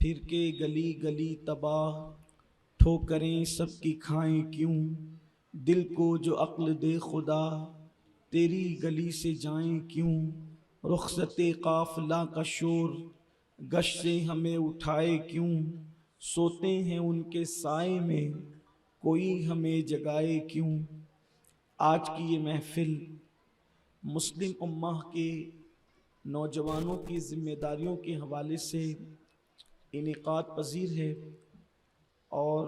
پھر کے گلی گلی تباہ، ٹھوکریں سب کی کھائیں کیوں؟ دل کو جو عقل دے خدا، تیری گلی سے جائیں کیوں؟ رخصت قافلہ کا شور، گشت سے ہمیں اٹھائے کیوں؟ سوتے ہیں ان کے سائے میں، کوئی ہمیں جگائے کیوں؟ آج کی یہ محفل مسلم امہ کے نوجوانوں کی ذمہ داریوں کے حوالے سے انعقاد پذیر ہے، اور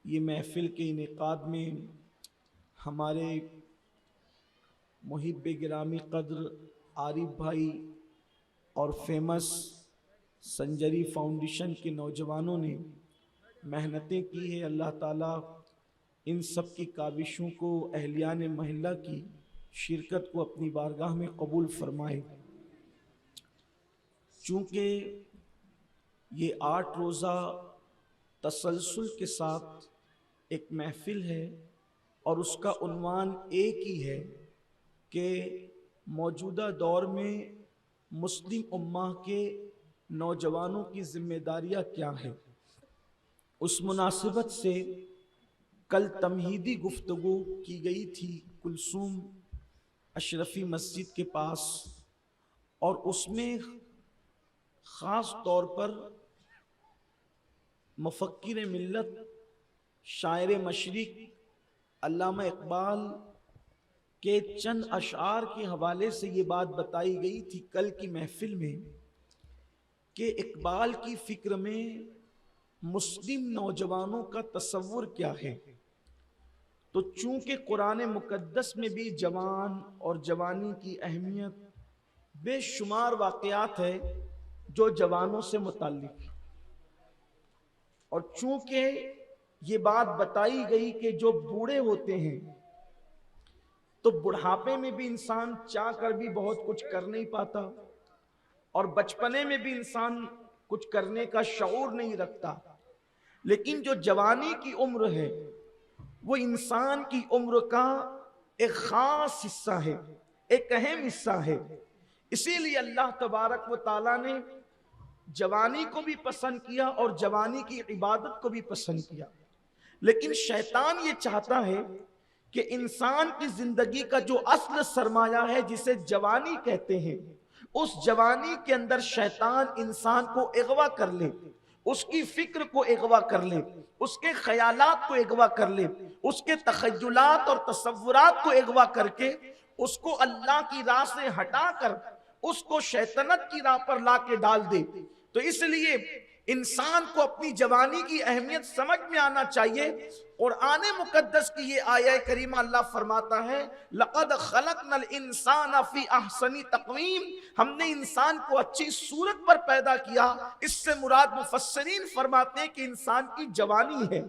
یہ محفل کے انعقاد میں ہمارے محب گرامی قدر عارف بھائی اور فیمس سنجری فاؤنڈیشن کے نوجوانوں نے محنتیں کی ہے۔ اللہ تعالیٰ ان سب کی کاوشوں کو، اہلیان محلہ کی شرکت کو اپنی بارگاہ میں قبول فرمائے۔ چونکہ یہ 8 روزہ تسلسل کے ساتھ ایک محفل ہے اور اس کا عنوان ایک ہی ہے کہ موجودہ دور میں مسلم امہ کے نوجوانوں کی ذمہ داریاں کیا ہیں، اس مناسبت سے کل تمہیدی گفتگو کی گئی تھی کلثوم اشرفی مسجد کے پاس، اور اس میں خاص طور پر مفکر ملت، شاعر مشرق علامہ اقبال کے چند اشعار کے حوالے سے یہ بات بتائی گئی تھی کل کی محفل میں کہ اقبال کی فکر میں مسلم نوجوانوں کا تصور کیا ہے۔ تو چونکہ قرآن مقدس میں بھی جوان اور جوانی کی اہمیت بے شمار واقعات ہے جو جوانوں سے متعلق، اور چونکہ یہ بات بتائی گئی کہ جو بوڑھے ہوتے ہیں تو بڑھاپے میں بھی انسان چاہ کر بھی بہت کچھ کر نہیں پاتا، اور بچپنے میں بھی انسان کچھ کرنے کا شعور نہیں رکھتا، لیکن جو جوانی کی عمر ہے وہ انسان کی عمر کا ایک خاص حصہ ہے، ایک اہم حصہ ہے۔ اسی لیے اللہ تبارک و تعالیٰ نے جوانی کو بھی پسند کیا اور جوانی کی عبادت کو بھی پسند کیا، لیکن شیطان یہ چاہتا ہے کہ انسان کی زندگی کا جو اصل سرمایہ ہے جسے جوانی کہتے ہیں، اس جوانی کے اندر شیطان انسان کو اغوا کر لے، اس کی فکر کو اغوا کر لے، اس کے خیالات کو اغوا کر لے، اس کے تخیلات اور تصورات کو اغوا کر کے اس کو اللہ کی راہ سے ہٹا کر اس کو شیطنت کی راہ پر لا کے ڈال دے۔ تو اس لیے انسان کو اپنی جوانی کی اہمیت سمجھ میں آنا چاہیے۔ قرآن مقدس کی یہ آیہ کریمہ اللہ فرماتا ہے لَقَدْ خَلَقْنَا الْإِنسَانَ فِي أَحْسَنِ تَقْوِيمٍ، ہم نے انسان کو اچھی صورت پر پیدا کیا۔ اس سے مراد مفسرین فرماتے ہیں کہ انسان کی جوانی ہے۔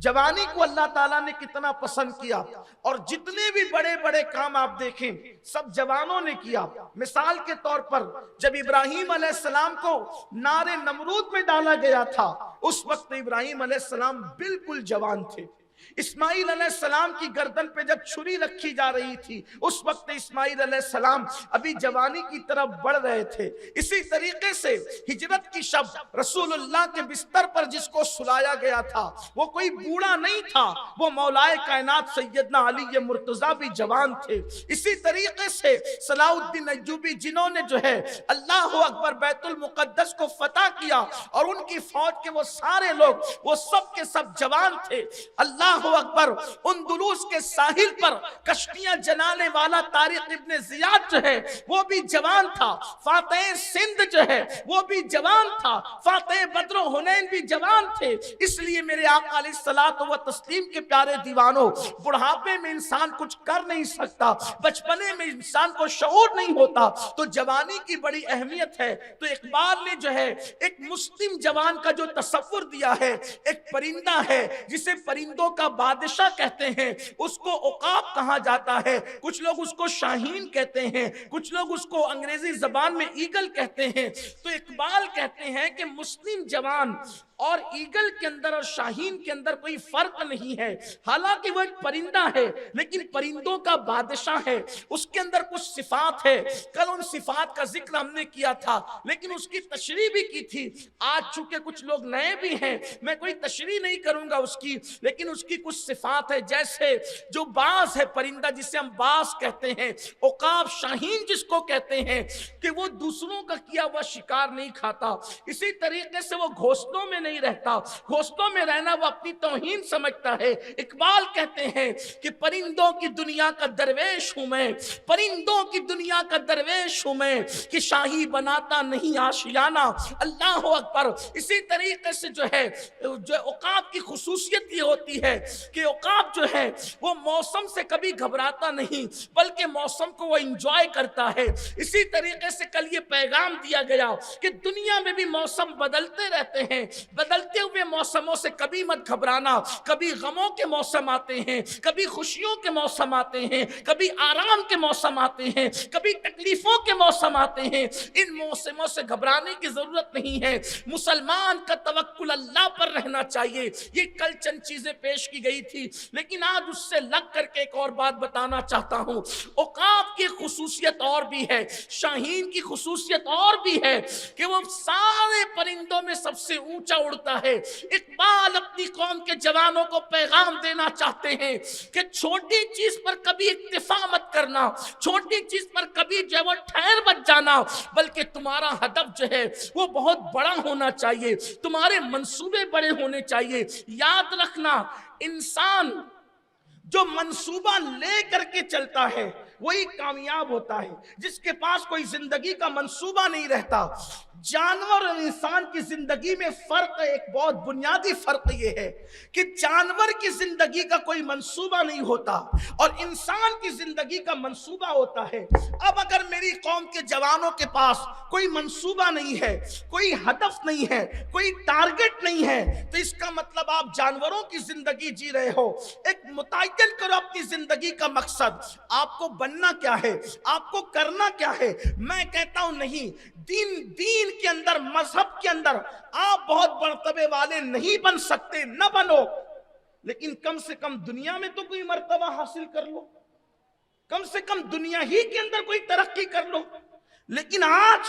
جوانی کو اللہ تعالیٰ نے کتنا پسند کیا، اور جتنے بھی بڑے بڑے کام آپ دیکھیں سب جوانوں نے کیا۔ مثال کے طور پر جب ابراہیم علیہ السلام کو نار نمرود میں ڈالا گیا تھا، اس وقت ابراہیم علیہ السلام بالکل جوان تھے۔ اسماعیل علیہ السلام کی گردن پہ جب چھری رکھی جا رہی تھی، اس وقت اسماعیل علیہ السلام ابھی جوانی کی طرف بڑھ رہے تھے۔ اسی طریقے سے ہجرت کی شب رسول اللہ کے بستر پر جس کو سلایا گیا تھا وہ کوئی بوڑھا نہیں تھا، وہ مولائے کائنات سیدنا علی مرتضیٰ بھی جوان تھے۔ اسی طریقے سے صلاح الدین ایوبی جنہوں نے جو ہے اللہ اکبر بیت المقدس کو فتح کیا، اور ان کی فوج کے وہ سارے لوگ وہ سب کے سب جوان تھے۔ اللہ اکبر اندلس کے ساحل پر کشتیاں جلانے والا طارق ابن زیاد جو ہے وہ بھی جوان تھا۔ فاتح سندھ جو ہے وہ بھی جوان تھا۔ فاتح بدر و حنین بھی جوان تھے۔ اس لیے میرے آقا علیہ الصلوۃ والتسلیم کے پیارے دیوانوں، بڑھاپے میں انسان کچھ کر نہیں سکتا، بچپنے میں انسان کو شعور نہیں ہوتا، تو جوانی کی بڑی اہمیت ہے۔ تو اقبال نے جو ہے ایک مسلم جوان کا جو تصور دیا ہے، ایک پرندہ ہے جسے پرندوں کا بادشاہ کہتے ہیں، اس کو عقاب کہا جاتا ہے، کچھ لوگ اس کو شاہین کہتے ہیں، کچھ لوگ اس کو انگریزی زبان میں ایگل کہتے ہیں۔ تو اقبال کہتے ہیں کہ مسلم جوان اور ایگل کے اندر اور شاہین کے اندر کوئی فرق نہیں ہے، حالانکہ وہ ایک پرندہ ہے لیکن پرندوں کا بادشاہ ہے، اس کے اندر کچھ صفات ہے، کل ان صفات کا ذکر ہم نے کیا تھا لیکن اس کی تشریح بھی کی تھی۔ آج چونکہ کچھ لوگ نئے بھی ہیں، میں کوئی تشریح نہیں کروں گا اس کی، لیکن اس کی کچھ صفات ہے، جیسے جو باز ہے پرندہ جسے ہم باز کہتے ہیں، عقاب شاہین جس کو کہتے ہیں کہ وہ دوسروں کا کیا ہوا شکار نہیں کھاتا، اسی طریقے سے وہ گھونسلوں میں نہیں رہتا، گھونسلوں میں رہنا وہ اپنی توہین سمجھتا ہے۔ اقبال کہتے ہیں کہ پرندوں کی دنیا کا درویش ہوں میں، پرندوں کی دنیا کا درویش ہوں میں، کہ شاہی بناتا نہیں آشیانہ، اللہ اکبر۔ اسی طریقے سے جو ہے جو عقاب کی خصوصیت یہ ہوتی ہے کہ عقاب جو ہے وہ موسم سے کبھی گھبراتا نہیں بلکہ موسم کو وہ انجوائے کرتا ہے۔ اسی طریقے سے کل یہ پیغام دیا گیا کہ دنیا میں بھی موسم بدلتے رہتے ہیں، بدلتے ہوئے موسموں سے کبھی مت گھبرانا، کبھی غموں کے موسم آتے ہیں، کبھی خوشیوں کے موسم آتے ہیں، کبھی آرام کے موسم آتے ہیں، کبھی تکلیفوں کے موسم آتے ہیں، ان موسموں سے گھبرانے کی ضرورت نہیں ہے۔ مسلمان کا توکل اللہ پر رہنا چاہیے۔ یہ کل چند چیزیں پیش کی گئی تھی لیکن آج اس سے لگ کر کے ایک اور بات بتانا چاہتا ہوں۔ عقاب کی خصوصیت اور بھی ہے، شاہین کی خصوصیت اور بھی ہے کہ وہ سارے پرندوں میں سب سے اونچا اڑتا ہے۔ اقبال اپنی قوم کے جوانوں کو پیغام دینا چاہتے ہیں کہ چھوٹی چیز پر کبھی اکتفا مت کرنا، چھوٹی چیز پر کبھی جو ہے وہ ٹھہر مت جانا، بلکہ تمہارا ہدف جو ہے وہ بہت بڑا ہونا چاہیے، تمہارے منصوبے بڑے ہونے چاہیے۔ یاد رکھنا، انسان جو منصوبہ لے کر کے چلتا ہے وہی کامیاب ہوتا ہے، جس کے پاس کوئی زندگی کا منصوبہ نہیں رہتا۔ جانور اور انسان کی زندگی میں فرق ہے، ایک بہت بنیادی فرق یہ ہے کہ جانور کی زندگی کا کوئی منصوبہ نہیں ہوتا اور انسان کی زندگی کا منصوبہ ہوتا ہے۔ اب اگر میری قوم کے جوانوں کے پاس کوئی منصوبہ نہیں ہے، کوئی ہدف نہیں ہے، کوئی ٹارگٹ نہیں ہے، تو اس کا مطلب آپ جانوروں کی زندگی جی رہے ہو۔ ایک متعین کرو اپنی زندگی کا مقصد، آپ کو بننا کیا ہے، آپ کو کرنا کیا ہے۔ میں کہتا ہوں نہیں، دین کے اندر، مذہب کے اندر آپ بہت مرتبے والے نہیں بن سکتے، نہ بنو، لیکن کم سے کم دنیا میں تو کوئی مرتبہ حاصل کر لو، کم سے کم دنیا ہی کے اندر کوئی ترقی کر لو۔ لیکن آج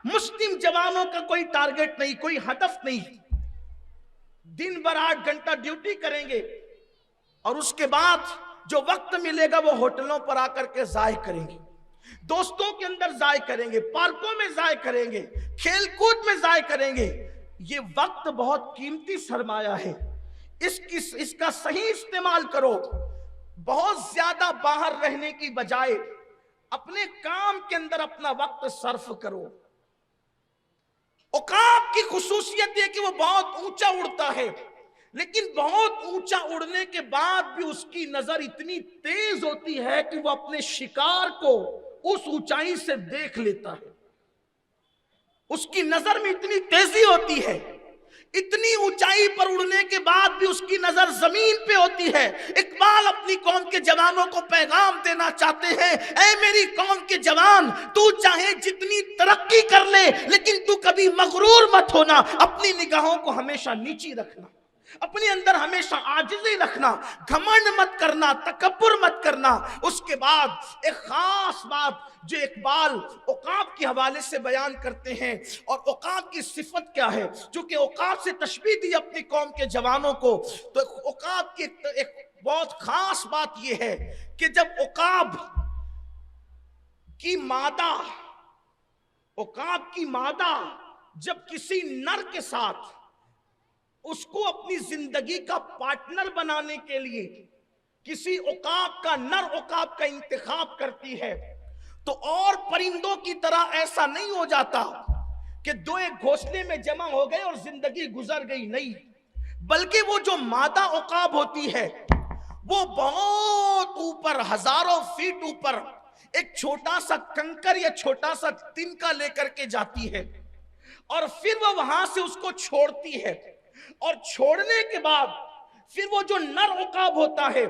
مسلم جوانوں کا کوئی ٹارگٹ نہیں، کوئی ہدف نہیں، دن بھر 8 گھنٹہ ڈیوٹی کریں گے اور اس کے بعد جو وقت ملے گا وہ ہوٹلوں پر آ کر کے ضائع کریں گے، دوستوں کے اندر ضائع کریں گے، پارکوں میں ضائع کریں گے، کھیل کود میں ضائع کریں گے۔ یہ وقت بہت قیمتی سرمایہ ہے، اس کا صحیح استعمال کرو۔ بہت زیادہ باہر رہنے کی بجائے اپنے کام کے اندر اپنا وقت صرف کرو۔ عقاب کی خصوصیت یہ کہ وہ بہت اونچا اڑتا ہے، لیکن بہت اونچا اڑنے کے بعد بھی اس کی نظر اتنی تیز ہوتی ہے کہ وہ اپنے شکار کو اس اونچائی سے دیکھ لیتا ہے۔ اس کی نظر میں اتنی تیزی ہوتی ہے، اتنی اونچائی پر اڑنے کے بعد بھی اس کی نظر زمین پہ ہوتی ہے۔ اقبال اپنی قوم کے جوانوں کو پیغام دینا چاہتے ہیں، اے میری قوم کے جوان، تو چاہے جتنی ترقی کر لے لیکن تو کبھی مغرور مت ہونا، اپنی نگاہوں کو ہمیشہ نیچی رکھنا، اپنے اندر ہمیشہ عاجزی رکھنا، گھمنڈ مت کرنا، تکبر مت کرنا۔ اس کے بعد ایک خاص بات جو اقبال عقاب کے حوالے سے بیان کرتے ہیں، اور عقاب کی صفت کیا ہے، چونکہ عقاب سے تشبیہ دی اپنی قوم کے جوانوں کو، تو عقاب کی ایک بہت خاص بات یہ ہے کہ جب عقاب کی مادہ جب کسی نر کے ساتھ اس کو اپنی زندگی کا پارٹنر بنانے کے لیے کسی عقاب کا، نر عقاب کا انتخاب کرتی ہے، تو اور پرندوں کی طرح ایسا نہیں ہو جاتا کہ دو ایک گھونسلے میں جمع ہو گئے اور زندگی گزر گئی، نہیں، بلکہ وہ جو مادہ عقاب ہوتی ہے وہ بہت اوپر، ہزاروں فیٹ اوپر ایک چھوٹا سا کنکر یا چھوٹا سا تنکا لے کر کے جاتی ہے، اور پھر وہ وہاں سے اس کو چھوڑتی ہے، اور چھوڑنے کے بعد پھر وہ جو نر عقاب ہوتا ہے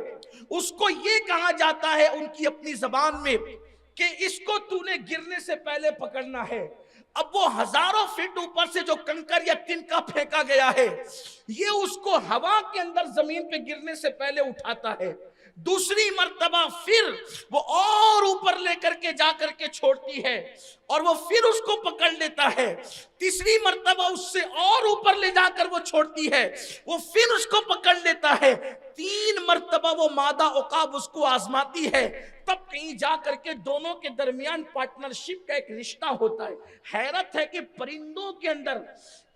اس کو یہ کہا جاتا ہے ان کی اپنی زبان میں کہ اس کو تو نے گرنے سے پہلے پکڑنا ہے. اب وہ ہزاروں فٹ اوپر سے جو کنکر یا تنکا پھینکا گیا ہے یہ اس کو ہوا کے اندر زمین پہ گرنے سے پہلے اٹھاتا ہے. دوسری مرتبہ پھر وہ اور اوپر لے کر کے جا کر کے چھوڑتی ہے اور وہ پھر اس کو پکڑ لیتا ہے. تیسری مرتبہ اس سے اور اوپر لے جا کر وہ چھوڑتی ہے, وہ پھر اس کو پکڑ لیتا ہے. 3 مرتبہ وہ مادہ عقاب اس کو آزماتی ہے, تب کہیں جا کر کے دونوں کے درمیان پارٹنرشپ کا ایک رشتہ ہوتا ہے. حیرت ہے کہ پرندوں کے اندر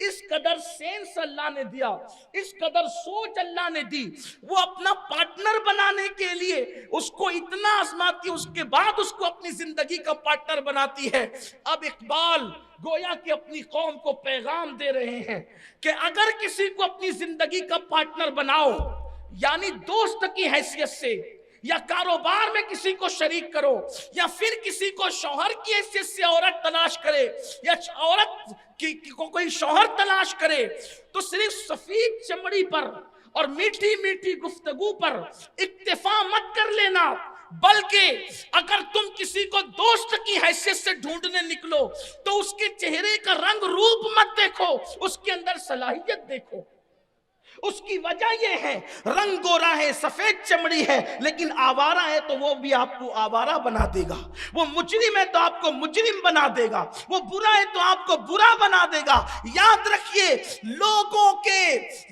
اس قدر سینس اللہ نے دیا, اس قدر سوچ اللہ نے دی, وہ اپنا پارٹنر بنانے کے لیے اس کو اتنا آزماتی, اس کے بعد اس کو اپنی زندگی کا پارٹنر بناتی ہے. اب اقبال گویا کہ اپنی قوم کو پیغام دے رہے ہیں کہ اگر کسی کو اپنی زندگی کا پارٹنر بناؤ, یعنی دوست کی حیثیت سے, یا کاروبار میں کسی کو شریک کرو, یا پھر کسی کو شوہر کی حیثیت سے عورت تلاش کرے, یا عورت کو کوئی شوہر تلاش کرے, تو صرف سفید چمڑی پر اور میٹھی میٹھی گفتگو پر اکتفا مت کر لینا, بلکہ اگر تم کسی کو دوست کی حیثیت سے ڈھونڈنے نکلو تو اس کے چہرے کا رنگ روپ مت دیکھو, اس کے اندر صلاحیت دیکھو. اس کی وجہ یہ ہے رنگ گورا ہے, سفید چمڑی ہے, لیکن آوارہ ہے تو وہ بھی آپ کو آوارہ بنا دے گا. وہ مجرم ہے تو آپ کو مجرم بنا دے گا. وہ برا ہے تو آپ کو برا بنا دے گا. یاد رکھیے, لوگوں کے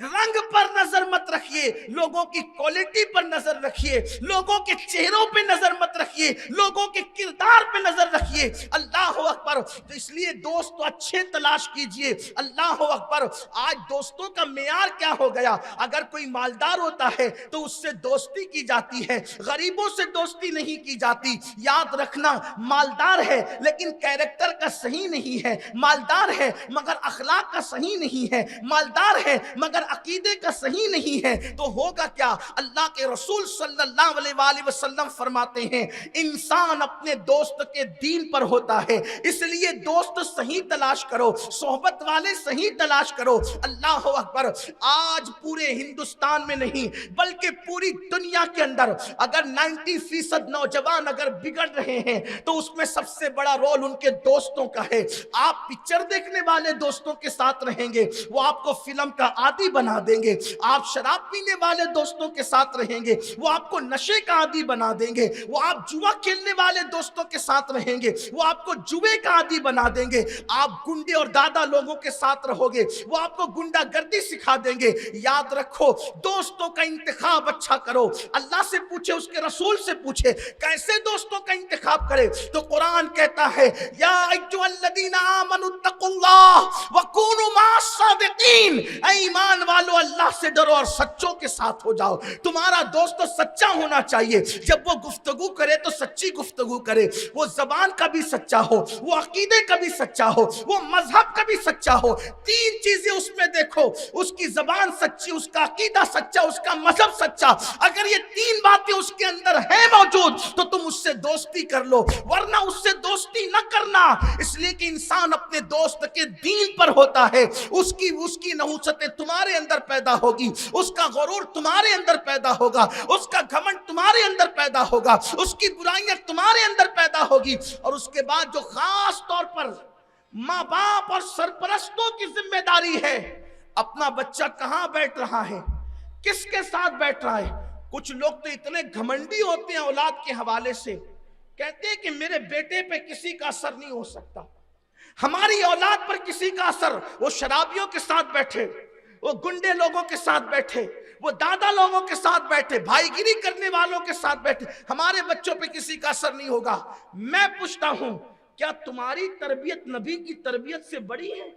رنگ پر نظر مت رکھیے, لوگوں کی کوالٹی پر نظر رکھیے, لوگوں کے چہروں پہ نظر مت رکھیے, لوگوں کے کردار پہ نظر رکھیے. اللہ اکبر. تو اس لیے دوست اچھے تلاش کیجئے. اللہ اکبر. آج دوستوں کا معیار کیا ہو گیا, اگر کوئی مالدار ہوتا ہے تو اس سے دوستی کی جاتی ہے, غریبوں سے دوستی نہیں کی جاتی. یاد رکھنا, مالدار ہے لیکن کیریکٹر کا صحیح نہیں ہے, مالدار ہے مگر اخلاق کا صحیح نہیں ہے, مالدار ہے مگر عقیدے کا صحیح نہیں ہے, تو ہوگا کیا؟ اللہ کے رسول صلی اللہ علیہ وآلہ وسلم فرماتے ہیں انسان اپنے دوست کے دین پر ہوتا ہے, اس لیے دوست صحیح تلاش کرو, صحبت والے صحیح تلاش کرو. اللہ اکبر. آج پورے ہندوستان میں نہیں بلکہ پوری دنیا کے اندر اگر 90% نوجوان اگر بگڑ رہے ہیں تو اس میں سب سے بڑا رول ان کے دوستوں کا ہے. آپ پکچر دیکھنے والے دوستوں کے ساتھ رہیں گے, وہ آپ کو فلم کا عادی بنا دیں گے. آپ شراب پینے والے دوستوں کے ساتھ رہیں گے, وہ آپ کو نشے کا عادی بنا دیں گے. وہ آپ جوا کھیلنے والے دوستوں کے ساتھ رہیں گے, وہ آپ کو جوے کا عادی بنا دیں گے. آپ گنڈے اور دادا لوگوں کے ساتھ رہو گے, وہ آپ کو گنڈا گردی سکھا دیں گے. یاد رکھو, دوستوں کا انتخاب اچھا کرو. اللہ سے پوچھے, اس کے رسول سے پوچھے کیسے دوستوں کا انتخاب کرے, تو قرآن کہتا ہے یا ایھا الذین آمنوا اتقوا اللہ وکونوا مع الصادقین. اے ایمان والو, اللہ سے ڈرو اور سچوں کے ساتھ ہو جاؤ. تمہارا دوست سچا ہونا چاہیے, جب وہ گفتگو کرے تو سچی گفتگو کرے, وہ زبان کا بھی سچا ہو, وہ عقیدے کا بھی سچا ہو, وہ مذہب کا بھی سچا ہو. 3 چیزیں اس میں دیکھو, اس کی زبان سچی, اس کا عقیدہ سچا, اس کا مذہب سچا. اگر یہ 3 باتیں اس کے اندر ہیں موجود تو تم اس سے دوستی کر لو, ورنہ اس سے دوستی نہ کرنا. اس لیے کہ انسان اپنے دوست کے دین پر ہوتا ہے. اس کی نحوستیں تمہارے اندر پیدا ہوگی, اس کا غرور تمہارے اندر پیدا ہوگا, اس کا گھمنڈ تمہارے اندر پیدا ہوگا, اس کی برائیاں تمہارے اندر پیدا ہوگی. اور اس کے بعد جو خاص طور پر ماں باپ اور سرپرستوں کی ذمہ داری ہے, اپنا بچہ کہاں بیٹھ رہا ہے, کس کے ساتھ بیٹھ رہا ہے. کچھ لوگ تو اتنے گھمنڈی ہوتے ہیں اولاد کے حوالے سے, کہتے ہیں کہ میرے بیٹے پہ کسی کا اثر نہیں ہو سکتا, ہماری اولاد پر کسی کا اثر. وہ شرابیوں کے ساتھ بیٹھے, وہ گنڈے لوگوں کے ساتھ بیٹھے, وہ دادا لوگوں کے ساتھ بیٹھے, بھائی گیری کرنے والوں کے ساتھ بیٹھے, ہمارے بچوں پہ کسی کا اثر نہیں ہوگا. میں پوچھتا ہوں, کیا تمہاری تربیت نبی کی تربیت سے بڑی ہے؟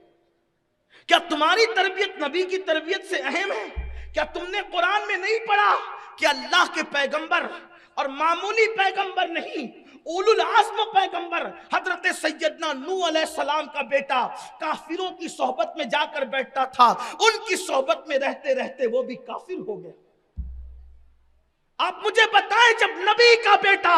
کیا تمہاری تربیت نبی کی تربیت سے اہم ہے؟ کیا تم نے قرآن میں نہیں پڑھا کہ اللہ کے پیغمبر اور معمولی پیغمبر نہیں, اولو العزم پیغمبر حضرت سیدنا نوح علیہ السلام کا بیٹا کافروں کی صحبت میں جا کر بیٹھتا تھا, ان کی صحبت میں رہتے رہتے وہ بھی کافر ہو گیا. آپ مجھے بتائیں, جب نبی کا بیٹا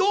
2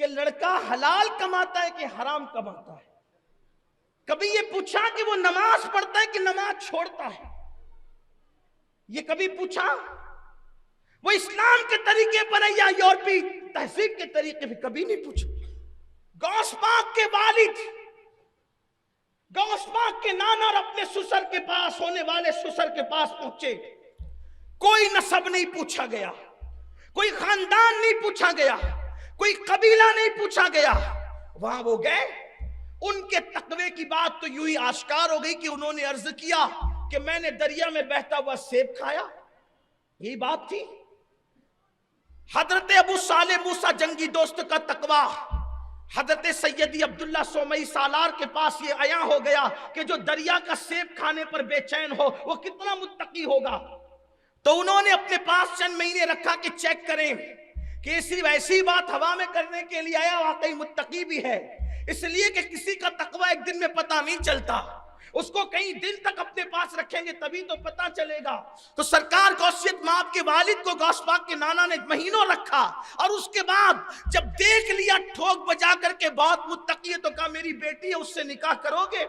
کہ لڑکا حلال کماتا ہے کہ حرام کماتا ہے؟ کبھی یہ پوچھا کہ وہ نماز پڑھتا ہے کہ نماز چھوڑتا ہے؟ یہ کبھی پوچھا؟ وہ اسلام کے طریقے پر ہے یا یورپی تہذیب کے طریقے پر؟ کبھی نہیں پوچھا۔ غوث پاک کے والد، غوث پاک کے نانا اور اپنے سسر کے پاس، ہونے والے سسر کے پاس پہنچے، کوئی نسب نہیں پوچھا گیا، کوئی خاندان نہیں پوچھا گیا، کوئی قبیلہ نہیں پوچھا گیا۔ وہاں وہ گئے، ان کے تقوی کی بات تو یوں ہی آشکار ہو گئی کہ انہوں نے عرض کیا کہ میں نے دریا میں بہتا ہوا سیب کھایا، یہی بات تھی۔ حضرت ابو صالح موسیٰ جنگی دوست کا تقوی حضرت سیدی عبداللہ سومئی سالار کے پاس یہ عیاں ہو گیا کہ جو دریا کا سیب کھانے پر بے چین ہو وہ کتنا متقی ہوگا۔ تو انہوں نے اپنے پاس چند مہینے رکھا کہ چیک کریں کہ صرف ایسی بات ہوا میں کرنے کے لیے آیا واقعی متقی بھی ہے، اس لیے کہ کسی کا تقوی ایک دن میں پتہ نہیں چلتا، اس کو کئی دن تک اپنے پاس رکھیں گے تبھی تو پتہ چلے گا۔ تو سرکار غوثیت مآب کے والد کو غوث پاک کے نانا نے مہینوں رکھا، اور اس کے بعد جب دیکھ لیا ٹھوک بجا کر کے بہت متقی ہے تو کہا میری بیٹی ہے اس سے نکاح کرو گے؟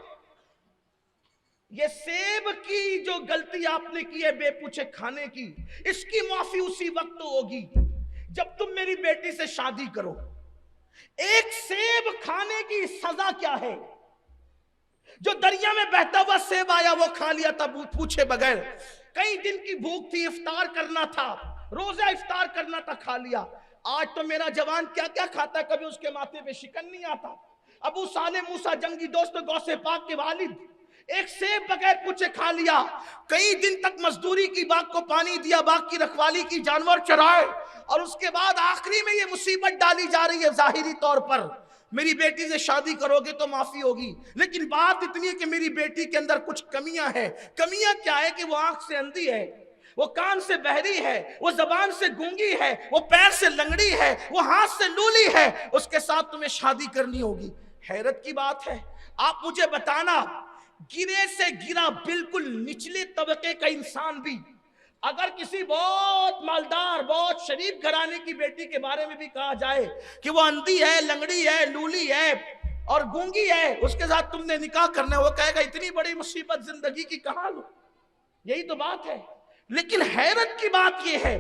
یہ سیب کی جو غلطی آپ نے کی ہے بے پوچھے کھانے کی، اس کی معافی اسی وقت ہوگی جب تم میری بیٹی سے شادی کرو۔ ایک سیب کھانے کی سزا کیا ہے؟ جو دریا میں بہتا ہوا سیب آیا وہ کھا لیا تھا پوچھے بغیر، کئی دن کی بھوک تھی، افطار کرنا تھا، روزہ افطار کرنا تھا، کھا لیا۔ آج تو میرا جوان کیا کیا کھاتا ہے، کبھی اس کے ماتھے پہ شکن نہیں آتا۔ ابو صالح موسیٰ جنگی دوست غوث پاک کے والد ایک سیب بغیر پوچھے کھا لیا، کئی دن تک مزدوری کی، باغ کو پانی دیا، باغ کی رکھوالی کی، جانور چرائے، اور اس کے بعد آخری میں یہ مصیبت ڈالی جا رہی ہے ظاہری طور پر میری بیٹی سے شادی کرو گے تو معافی ہوگی، لیکن بات اتنی ہے کہ میری بیٹی کے اندر کچھ کمیاں ہیں۔ کمیاں کیا ہے کہ وہ آنکھ سے اندھی ہے، وہ کان سے بہری ہے، وہ زبان سے گونگی ہے، وہ پیر سے لنگڑی ہے، وہ ہاتھ سے لولی ہے، اس کے ساتھ تمہیں شادی کرنی ہوگی۔ حیرت کی بات ہے، آپ مجھے بتانا، گرے سے گرا بالکل نچلے طبقے کا انسان بھی اگر کسی بہت مالدار بہت شریف گھرانے کی بیٹی کے بارے میں بھی کہا جائے کہ وہ اندھی ہے، لنگڑی ہے، لولی ہے اور گونگی ہے، اس کے ساتھ تم نے نکاح کرنا ہے، وہ کہے گا اتنی بڑی مصیبت زندگی کی کہاں لوں؟ یہی تو بات ہے۔ لیکن حیرت کی بات یہ ہے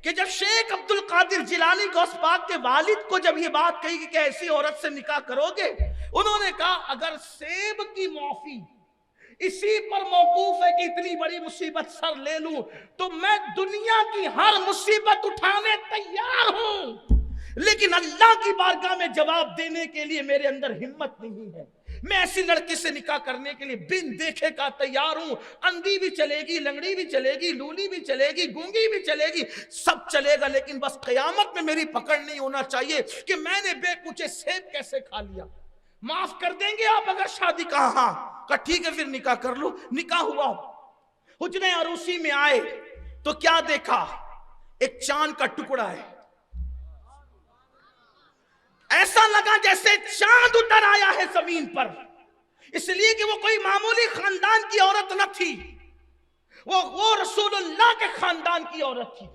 کہ جب شیخ عبد القادر جیلانی غوث پاک کے والد کو جب یہ بات کہی کہ ایسی عورت سے نکاح کرو گے، انہوں نے کہا اگر سیب کی معافی اسی پر موقوف ہے کہ اتنی بڑی مصیبت سر لے لوں تو میں دنیا کی ہر مصیبت اٹھانے تیار ہوں، لیکن اللہ کی بارگاہ میں جواب دینے کے لیے میرے اندر ہمت نہیں ہے۔ میں ایسی لڑکی سے نکاح کرنے کے لیے بن دیکھے کا تیار ہوں، اندھی بھی چلے گی، لنگڑی بھی چلے گی، لولی بھی چلے گی، گونگی بھی چلے گی، سب چلے گا، لیکن بس قیامت میں میری پکڑ نہیں ہونا چاہیے کہ میں نے بے پوچھے سیب کیسے کھا لیا۔ معاف کر دیں گے آپ اگر شادی کا؟ ہاں، کہا ٹھیک ہے پھر نکاح کر لو۔ نکاح ہوا، حجرے عروسی میں آئے تو کیا دیکھا؟ ایک چاند کا ٹکڑا ہے، ایسا لگا جیسے چاند اتر آیا ہے زمین پر، اس لیے کہ وہ کوئی معمولی خاندان کی عورت نہ تھی، وہ رسول اللہ کے خاندان کی عورت تھی،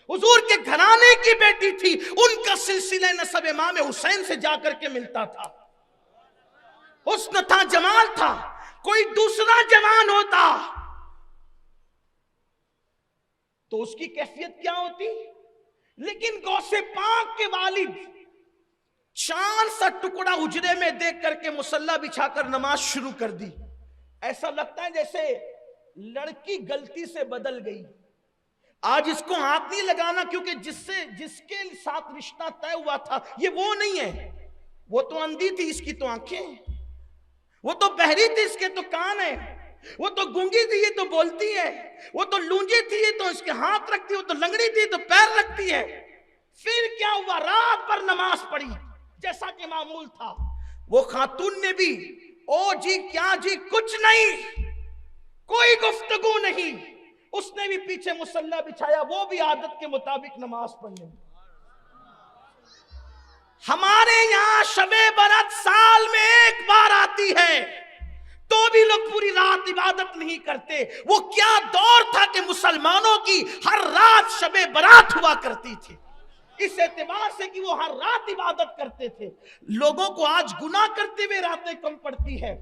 حضور کے گھرانے کی بیٹی تھی، ان کا سلسلہ نسب امام حسین سے جا کر کے ملتا تھا، حسن تھا، جمال تھا، کوئی دوسرا جوان ہوتا تو اس کی کیفیت کیا ہوتی؟ لیکن غوث پاک کے والد چاند سا ٹکڑا حجرے میں دیکھ کر کے مصلی بچھا کر نماز شروع کر دی۔ ایسا لگتا ہے جیسے لڑکی غلطی سے بدل گئی۔ آج اس کو ہاتھ نہیں لگانا کیونکہ جس کے ساتھ رشتہ طے ہوا تھا یہ وہ نہیں ہے، وہ تو اندھی تھی، اس کی تو آنکھیں ہیں، وہ تو بہری تھی، اس کے تو کان ہیں، وہ تو گونگی تھی، یہ تو بولتی ہے، وہ تو لونجی تھی، یہ تو اس کے ہاتھ رکھتی ہے، وہ تو لنگڑی تھی تو پیر رکھتی ہے۔ پھر کیا ہوا؟ رات پر نماز پڑھی جیسا کہ معمول تھا۔ وہ خاتون نے بھی او جی کیا جی کچھ نہیں، کوئی گفتگو نہیں، اس نے بھی پیچھے مصلی بچھایا، وہ بھی عادت کے مطابق نماز پڑھنے۔ ہمارے یہاں شب برات سال میں ایک بار آتی ہے تو بھی لوگ پوری رات عبادت نہیں کرتے۔ وہ کیا دور تھا کہ مسلمانوں کی ہر رات شب برات ہوا کرتی تھی۔ اس اعتبار سے کہ وہ ہر رات عبادت کرتے تھے. لوگوں کو آج گناہ کرتے ہوئے راتیں کم پڑتی ہے.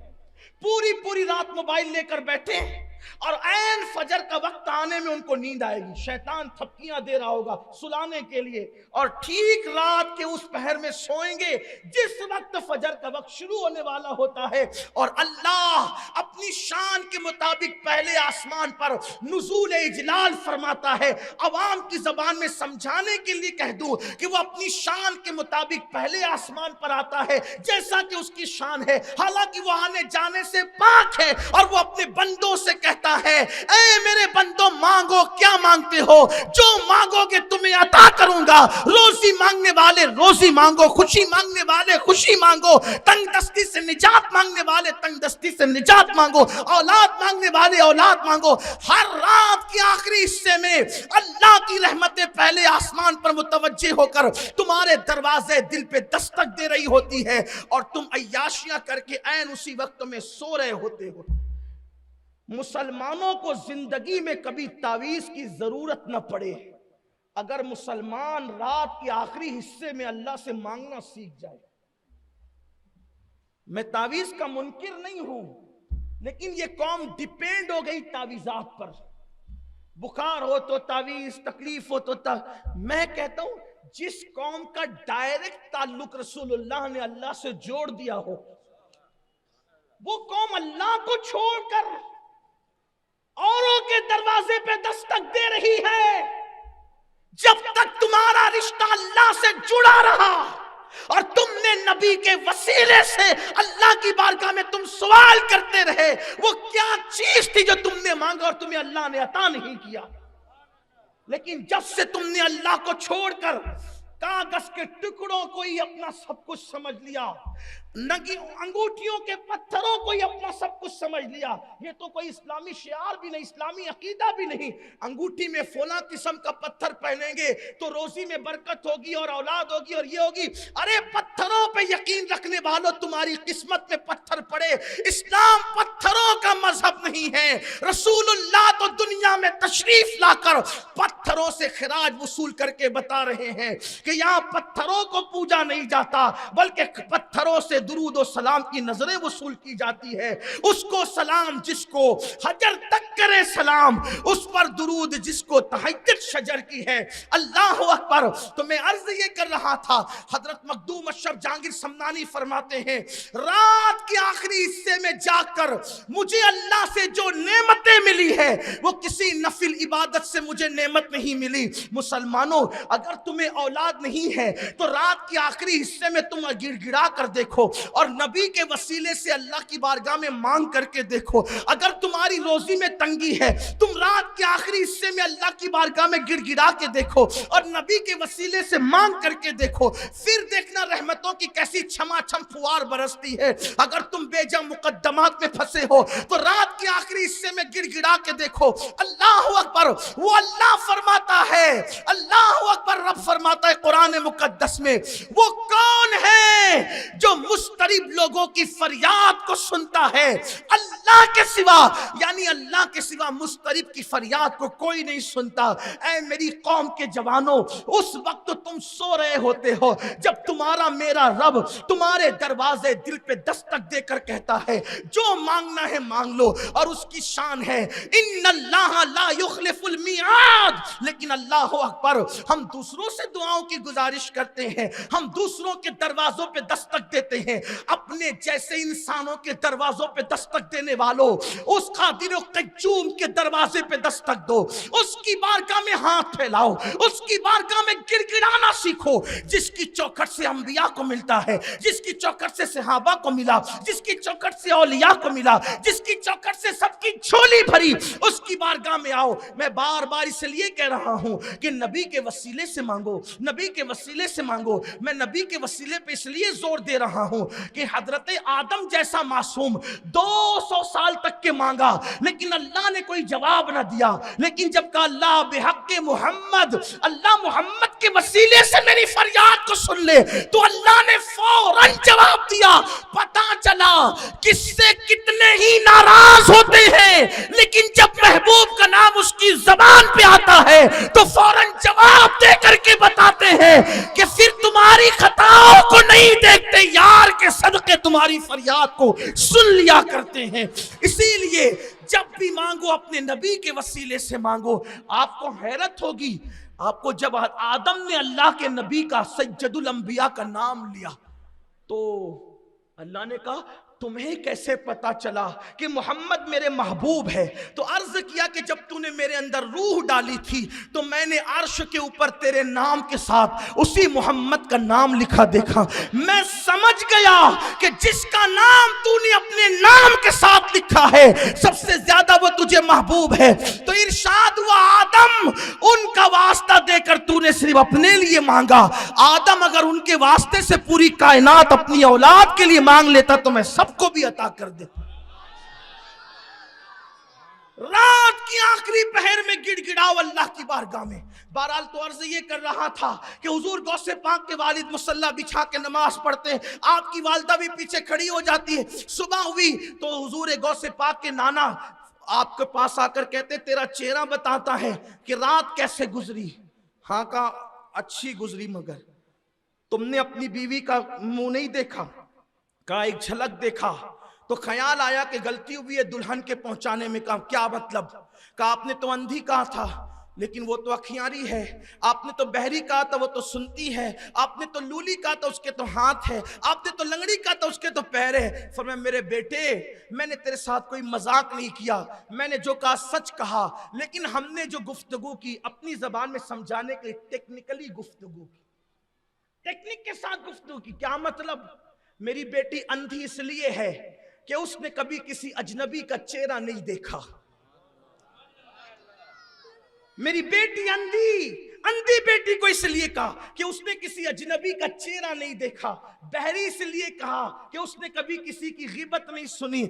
پوری پوری رات موبائل لے کر بیٹھے ہیں اور عین فجر کا وقت آنے میں ان کو نیند آئے گی. شیطان تھپکیاں دے رہا ہوگا سلانے کے لیے, اور ٹھیک رات کے اس پہر میں سوئیں گے جس وقت فجر کا وقت شروع ہونے والا ہوتا ہے. اور اللہ اپنی شان کے مطابق پہلے آسمان پر نزول اجلال فرماتا ہے. عوام کی زبان میں سمجھانے کے لیے کہہ دوں کہ وہ اپنی شان کے مطابق پہلے آسمان پر آتا ہے جیسا کہ اس کی شان ہے, حالانکہ وہ آنے جانے سے پاک ہے. اور وہ اپنے بندوں سے کہتا ہے اے میرے بندوں مانگو کیا مانگتے ہو, جو مانگو گے تمہیں عطا کروں گا. روزی مانگنے والے روزی مانگو, خوشی مانگنے والے خوشی مانگو, تنگ دستی سے نجات مانگنے والے تنگ دستی سے نجات مانگو, اولاد مانگنے والے اولاد مانگو. ہر رات کے آخری حصے میں اللہ کی رحمتیں پہلے آسمان پر متوجہ ہو کر تمہارے دروازے دل پہ دستک دے رہی ہوتی ہے اور تم عیاشیاں کر کے عین اسی وقت میں سو رہے ہوتے ہو. مسلمانوں کو زندگی میں کبھی تعویذ کی ضرورت نہ پڑے اگر مسلمان رات کے آخری حصے میں اللہ سے مانگنا سیکھ جائے. میں تعویذ کا منکر نہیں ہوں, لیکن یہ قوم ڈیپینڈ ہو گئی تعویذات پر. بخار ہو تو تعویذ, تکلیف ہو تو میں کہتا ہوں جس قوم کا ڈائریکٹ تعلق رسول اللہ نے اللہ سے جوڑ دیا ہو, وہ قوم اللہ کو چھوڑ کر اوروں کے دروازے پہ دستک دے رہی ہے. جب تک تمہارا رشتہ اللہ سے جڑا رہا اور تم نے نبی کے وسیلے سے اللہ کی بارگاہ میں تم سوال کرتے رہے, وہ کیا چیز تھی جو تم نے مانگا اور تمہیں اللہ نے عطا نہیں کیا. لیکن جب سے تم نے اللہ کو چھوڑ کر کاغذ کے ٹکڑوں کو ہی اپنا سب کچھ سمجھ لیا, انگوٹھیوں کے پتھروں کو ہی اپنا سب کچھ سمجھ لیا, یہ تو کوئی اسلامی شعار بھی نہیں, اسلامی عقیدہ بھی نہیں. انگوٹھی میں فلاں قسم کا پتھر پہنیں گے تو روزی میں برکت ہوگی اور اولاد ہوگی اور یہ ہوگی. ارے پتھروں پہ یقین رکھنے والوں, تمہاری قسمت میں پتھر پڑے. اسلام پتھروں کا مذہب نہیں ہے. رسول اللہ تو دنیا میں تشریف لا کر پتھروں سے خراج وصول کر کے بتا رہے ہیں کہ یہاں پتھروں کو پوجا نہیں جاتا, بلکہ پتھروں سے درود و سلام کی نظریں وصول کی جاتی ہے. اس کو سلام جس کو حجر تک کرے سلام, اس پر درود جس کو تہجد شجر کی ہے. اللہ اکبر. تو میں عرض یہ کر رہا تھا, حضرت مخدوم اشرف جہانگیر سمنانی فرماتے ہیں رات کے آخری حصے میں جا کر مجھے اللہ سے جو نعمتیں ملی ہے وہ کسی نفل عبادت سے مجھے نعمت نہیں ملی. مسلمانوں, اگر تمہیں اولاد نہیں ہے تو رات کے آخری حصے میں تم گڑ گڑا کر دیکھو اور نبی کے وسیلے سے اللہ کی بارگاہ میں مانگ کر کے دیکھو. اگر تمہاری روزی میں تنگی ہے, تم رات کے آخری حصے میں اللہ کی بارگاہ میں گڑ گڑا کے دیکھو اور نبی کے وسیلے سے مانگ کر کے دیکھو, پھر دیکھنا رحمتوں کی کیسی چھما چھم فوار برستی ہے. اگر تم بے جا مقدمات میں پھنسے ہو تو رات کے آخری حصے میں گڑ گڑا کے دیکھو. اللہ اکبر. وہ اللہ فرماتا ہے, اللہ اکبر, رب فرماتا ہے قرآن مقدس میں, وہ کون ہے جو مضطرب لوگوں کی فریاد کو سنتا ہے اللہ کے سوا, یعنی اللہ کے سوا مضطرب کی فریاد کو کوئی نہیں سنتا. اے میری قوم کے جوانوں, اس وقت تم سو رہے ہوتے ہو جب تمہارا میرا رب تمہارے دروازے دل پہ دستک دے کر کہتا ہے جو مانگنا ہے مانگ لو, اور اس کی شان ہے ان اللہ لا یخلف المیعاد. لیکن اللہ اکبر, ہم دوسروں سے دعاؤں کی گزارش کرتے ہیں, ہم دوسروں کے دروازوں پہ دستک دیتے ہیں, اپنے جیسے انسانوں کے دروازوں پہ دستک دینے والوں, اس قادر و قیوم کے دروازے پہ دستک دو, اس کی بارگاہ میں ہاتھ پھیلاؤ, اس کی بارگاہ میں گڑ گڑانا سیکھو. جس کی چوکھٹ سے انبیاء کو ملتا ہے, جس کی چوکھٹ سے صحابہ کو ملا, جس کی چوکھٹ سے اولیاء کو ملا, جس کی چوکھٹ سے سب کی جھولی بھری, اس کی بارگاہ میں آؤ. میں بار بار اس لیے کہہ رہا ہوں کہ نبی کے وسیلے سے مانگو, نبی کے وسیلے سے مانگو. میں نبی کے وسیلے پہ اس لیے زور دے رہا ہوں کہ حضرت آدم جیسا معصوم 200 سال تک کے مانگا لیکن اللہ نے کوئی جواب نہ دیا, لیکن جب کہا اللہ بحق محمد, اللہ محمد کے وسیلے سے میری فریاد کو سن لے, تو اللہ نے فوراً جواب دیا. پتہ چلا کس سے کتنے ہی ناراض ہوتے ہیں، لیکن جب محبوب کا نام اس کی زبان پہ آتا ہے تو فوراً جواب دے کر کے بتاتے ہیں کہ پھر تمہاری خطاؤں کو نہیں دیکھتے، یار کے صدقے تمہاری فریاد کو سن لیا کرتے ہیں۔ اسی لیے جب بھی مانگو اپنے نبی کے وسیلے سے مانگو۔ آپ کو حیرت ہوگی، آپ کو جب آدم نے اللہ کے نبی کا سید الانبیاء کا نام لیا تو اللہ نے کہا تمہیں کیسے پتا چلا کہ محمد میرے محبوب ہے؟ تو عرض کیا کہ جب تو نے میرے اندر روح ڈالی تھی تو میں نے عرش کے اوپر تیرے نام کے ساتھ اسی محمد کا نام لکھا دیکھا، میں سمجھ گیا کہ جس کا نام تو نے اپنے نام کے ساتھ لکھا ہے سب سے زیادہ وہ تجھے محبوب ہے۔ تو ارشاد ہوا آدم ان کا واسطہ دے کر تو نے صرف اپنے لیے مانگا، آدم اگر ان کے واسطے سے پوری کائنات اپنی اولاد کے لیے مانگ لیتا تو میں سب کو بھی عطا کر دیتا۔ رات کی آخری پہر میں گڑ گڑاؤ اللہ کی بارگاہ میں۔ بہرحال تو عرض یہ کر رہا تھا کہ حضور غوث پاک کے والد مصلی بچھا کے نماز پڑھتے ہیں، آپ کی والدہ بھی پیچھے کھڑی ہو جاتی ہے۔ صبح ہوئی تو حضور غوث پاک کے نانا آپ کے پاس آ کر کہتے تیرا چہرہ بتاتا ہے کہ رات کیسے گزری۔ ہاں کہا اچھی گزری، مگر تم نے اپنی بیوی کا منہ نہیں دیکھا؟ کہا ایک جھلک دیکھا۔ تو خیال آیا کہ غلطی ہوئی ہے دلہن کے پہنچانے میں۔ کہا کیا مطلب؟ کہا آپ نے تو اندھی کہا تھا لیکن وہ تو اکھیاری ہے، آپ نے تو بہری کہا تھا وہ تو سنتی ہے، آپ نے تو لولی کہا تھا اس کے تو ہاتھ ہے، آپ نے تو لنگڑی کہا تھا اس کے تو پیر ہے۔ فرمایا میرے بیٹے میں نے تیرے ساتھ کوئی مذاق نہیں کیا، میں نے جو کہا سچ کہا، لیکن ہم نے جو گفتگو کی اپنی زبان میں سمجھانے کے لیے ٹیکنیکلی گفتگو کی، ٹیکنیک کے ساتھ گفتگو کی۔ کیا مطلب؟ میری بیٹی اندھی اس لیے ہے کہ اس نے کبھی کسی اجنبی کا چہرہ نہیں دیکھا۔ میری بیٹی اندھی بیٹی کو اس لیے کہا کہ اس نے کسی اجنبی کا چہرہ نہیں دیکھا، بہری اس لیے کہا کہ اس نے کبھی کسی کی غیبت نہیں سنی،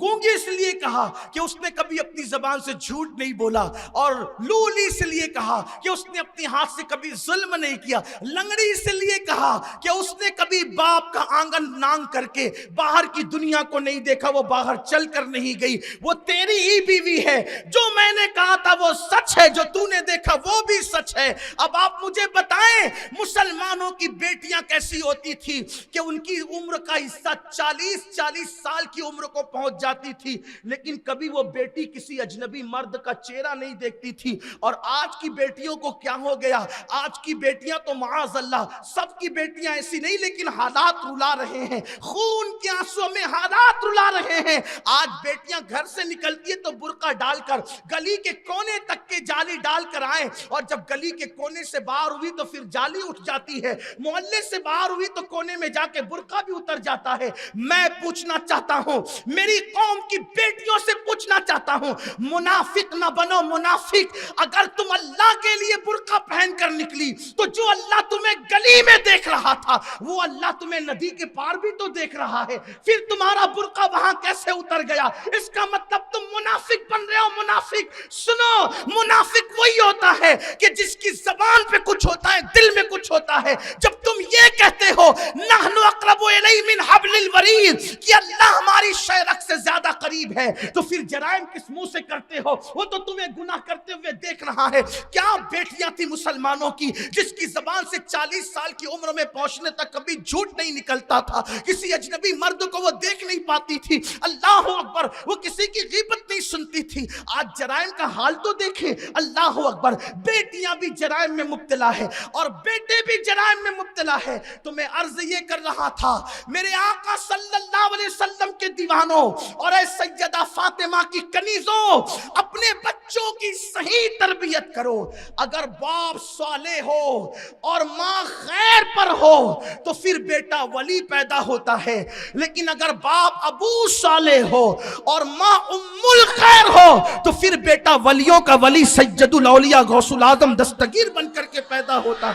گونگی اس لیے کہا کہ اس نے کبھی اپنی زبان سے جھوٹ نہیں بولا، اور لولی اس لیے کہا کہ اس نے اپنے ہاتھ سے کبھی ظلم نہیں کیا، لنگڑی اس لیے کہا کہ اس نے کبھی باپ کا آنگن نانگ کر کے باہر کی دنیا کو نہیں دیکھا، وہ باہر چل کر نہیں گئی۔ وہ تیری ہی بیوی ہے، جو میں نے کہا تھا وہ سچ ہے، جو تو نے دیکھا وہ بھی سچ ہے۔ اب آپ مجھے بتائیں مسلمانوں کی بیٹیاں کیسی ہوتی تھی کہ ان کی عمر کا حصہ 40 سال کی عمر کو پہنچ جاتی تھی، لیکن کبھی وہ بیٹی کسی اجنبی مرد کا چہرہ نہیں دیکھتی تھی۔ اور آج کی بیٹیوں کو کیا ہو گیا؟ آج کی بیٹیاں تو معاذ اللہ سب کی بیٹیاں ایسی نہیں، لیکن حالات رلا رہے ہیں، خون کے آنسوں میں حالات رلا رہے ہیں۔ آج بیٹیاں گھر سے نکلتی ہے تو برقع ڈال کر گلی کے کونے تک کے جالی ڈال کر آئیں، اور جب گلی کے کونے سے باہر ہوئی تو پھر جالی اٹھ جاتی ہے، محلے سے باہر ہوئی تو کونے میں جا کے برقع بھی اتر جاتا ہے۔ میں پوچھنا چاہتا ہوں، میری قوم کی بیٹیوں سے پوچھنا چاہتا ہوں، منافق نہ بنو منافق۔ اگر تم اللہ کے لیے برقع پہن کر نکلی تو جو اللہ تمہیں گلی میں دیکھ رہا تھا وہ اللہ تمہیں ندی کے پار بھی تو دیکھ رہا ہے، پھر تمہارا برقع وہاں کیسے اتر گیا؟ اس کا مطلب تم منافق بن رہے ہو۔ منافق سنو، منافق وہی ہوتا ہے کہ جس کی زبان پہ کچھ ہوتا ہے دل میں کچھ ہوتا ہے۔ جب تم یہ کہتے ہو نحن اقرب الیہ من حبل الورید کہ اللہ ہماری شہرک سے زیادہ قریب ہے، تو پھر جرائم کس منہ سے کرتے ہو؟ وہ تو تمہیں گناہ کرتے ہوئے دیکھ رہا ہے۔ کیا بیٹیاں تھی مسلمانوں کی جس کی زبان سے 40 سال کی عمر میں پہنچنے تک کبھی جھوٹ نہیں نکلتا تھا، کسی اجنبی مرد کو وہ دیکھ نہیں پاتی تھی، اللہ اکبر، وہ کسی کی غیبت نہیں سنتی تھی۔ آج جرائم کا حال تو دیکھیں، اللہ اکبر، بیٹیاں بھی جرائم میں مبتلا ہے اور بیٹے بھی جرائم میں مبتلا ہے۔ تو میں عرض یہ کر رہا تھا، میرے آقا صلی اللہ علیہ وسلم کے دیوانوں اور اے سیدہ فاطمہ کی کنیزوں، اپنے بچوں کی صحیح تربیت کرو۔ اگر باپ صالح ہو اور ماں خیر پر ہو تو پھر بیٹا ولی پیدا ہوتا ہے، لیکن اگر باپ ابو صالح ہو اور ماں ام الخیر ہو تو پھر بیٹا ولیوں کا ولی سید الاولیاء غوث العظم دستگیر بن کر کے پیدا ہوتا۔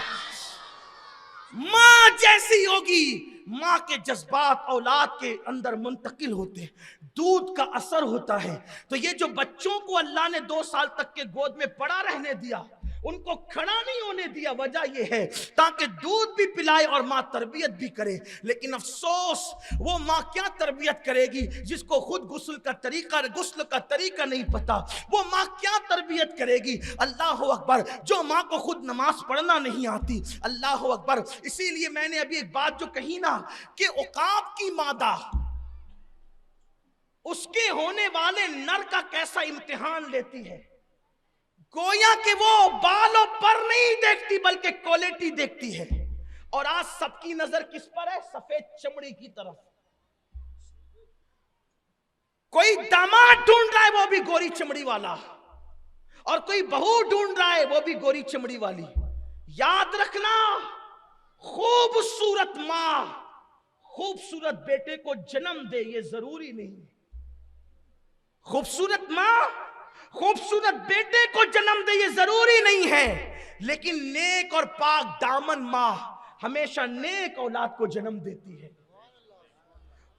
ماں جیسی ہوگی، ماں کے جذبات اولاد کے اندر منتقل ہوتے ہیں، دودھ کا اثر ہوتا ہے۔ تو یہ جو بچوں کو اللہ نے 2 سال تک کے گود میں پڑا رہنے دیا، ان کو کھڑا نہیں ہونے دیا، وجہ یہ ہے تاکہ دودھ بھی پلائے اور ماں تربیت بھی کرے. لیکن افسوس وہ ماں کیا تربیت کرے گی جس کو خود غسل کا طریقہ نہیں پتا. وہ ماں کیا تربیت کرے گی؟ اللہ اکبر. جو ماں کو خود نماز پڑھنا نہیں آتی. اللہ اکبر. اسی لیے میں نے ابھی ایک بات جو کہی نا کہ عقاب کی مادہ اس کے ہونے والے نر کا کیسا امتحان لیتی ہے. گویا کہ وہ بالوں پر نہیں دیکھتی بلکہ کوالٹی دیکھتی ہے. اور آج سب کی نظر کس پر ہے؟ سفید چمڑی کی طرف. کوئی داماد ڈھونڈ رہا ہے وہ بھی گوری چمڑی والا، اور کوئی بہو ڈھونڈ رہا ہے وہ بھی گوری چمڑی والی. یاد رکھنا، خوبصورت ماں خوبصورت بیٹے کو جنم دے یہ ضروری نہیں. خوبصورت ماں خوبصورت بیٹے کو جنم دے یہ ضروری نہیں ہے، لیکن نیک اور پاک دامن ماں ہمیشہ نیک اولاد کو جنم دیتی ہے.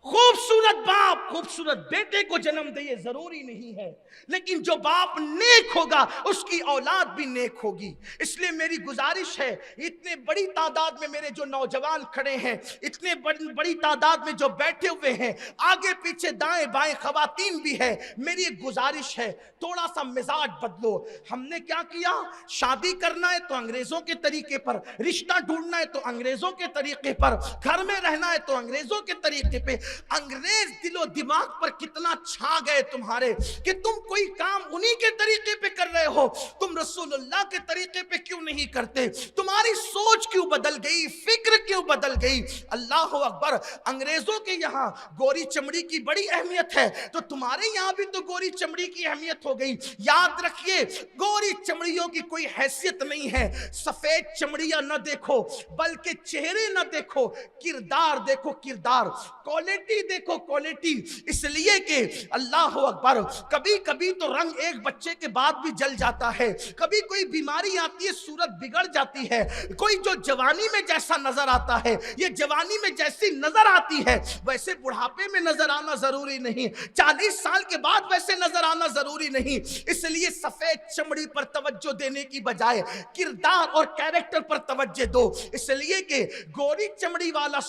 خوبصورت باپ خوبصورت بیٹے کو جنم دے یہ ضروری نہیں ہے، لیکن جو باپ نیک ہوگا اس کی اولاد بھی نیک ہوگی. اس لیے میری گزارش ہے، اتنے بڑی تعداد میں میرے جو نوجوان کھڑے ہیں، اتنے بڑی تعداد میں جو بیٹھے ہوئے ہیں، آگے پیچھے دائیں بائیں خواتین بھی ہے، میری ایک گزارش ہے تھوڑا سا مزاج بدلو. ہم نے کیا کیا؟ شادی کرنا ہے تو انگریزوں کے طریقے پر، رشتہ ڈھونڈنا ہے تو انگریزوں کے طریقے پر، گھر میں رہنا ہے تو انگریزوں کے طریقے پہ. انگریز دل و دماغ پر کتنا چھا گئے تمہارے کہ تم کوئی کام انہی کے طریقے پہ کر رہے ہو. تم رسول اللہ کے طریقے پہ کیوں نہیں کرتے؟ تمہاری سوچ کیوں بدل گئی؟ فکر کیوں بدل گئی؟ اللہ اکبر. انگریزوں کے یہاں گوری چمڑی کی بڑی اہمیت ہے تو تمہارے یہاں بھی تو گوری چمڑی کی اہمیت ہو گئی. یاد رکھیے، گوری چمڑیوں کی کوئی حیثیت نہیں ہے. سفید چمڑیاں نہ دیکھو بلکہ چہرے نہ دیکھو، کردار دیکھو. کردار، کوالٹی دیکھو. کوالٹی اس لیے کہ اللہ اکبر، کبھی کبھی تو رنگ ایک بچے کے بعد بھی جل جاتا ہے، کبھی کوئی بیماری آتی ہے صورت بگڑ جاتی ہے. کوئی جو جوانی میں جیسا نظر آتا ہے، یہ جوانی میں جیسی نظر آتی ہے ویسے بڑھاپے میں نظر آنا ضروری نہیں، 40 سال کے بعد ویسے نظر آنا ضروری نہیں. اس لیے سفید چمڑی پر توجہ دینے کی بجائے کردار اور کیریکٹر پر توجہ دو. اس لیے کہ گوری چمڑی والا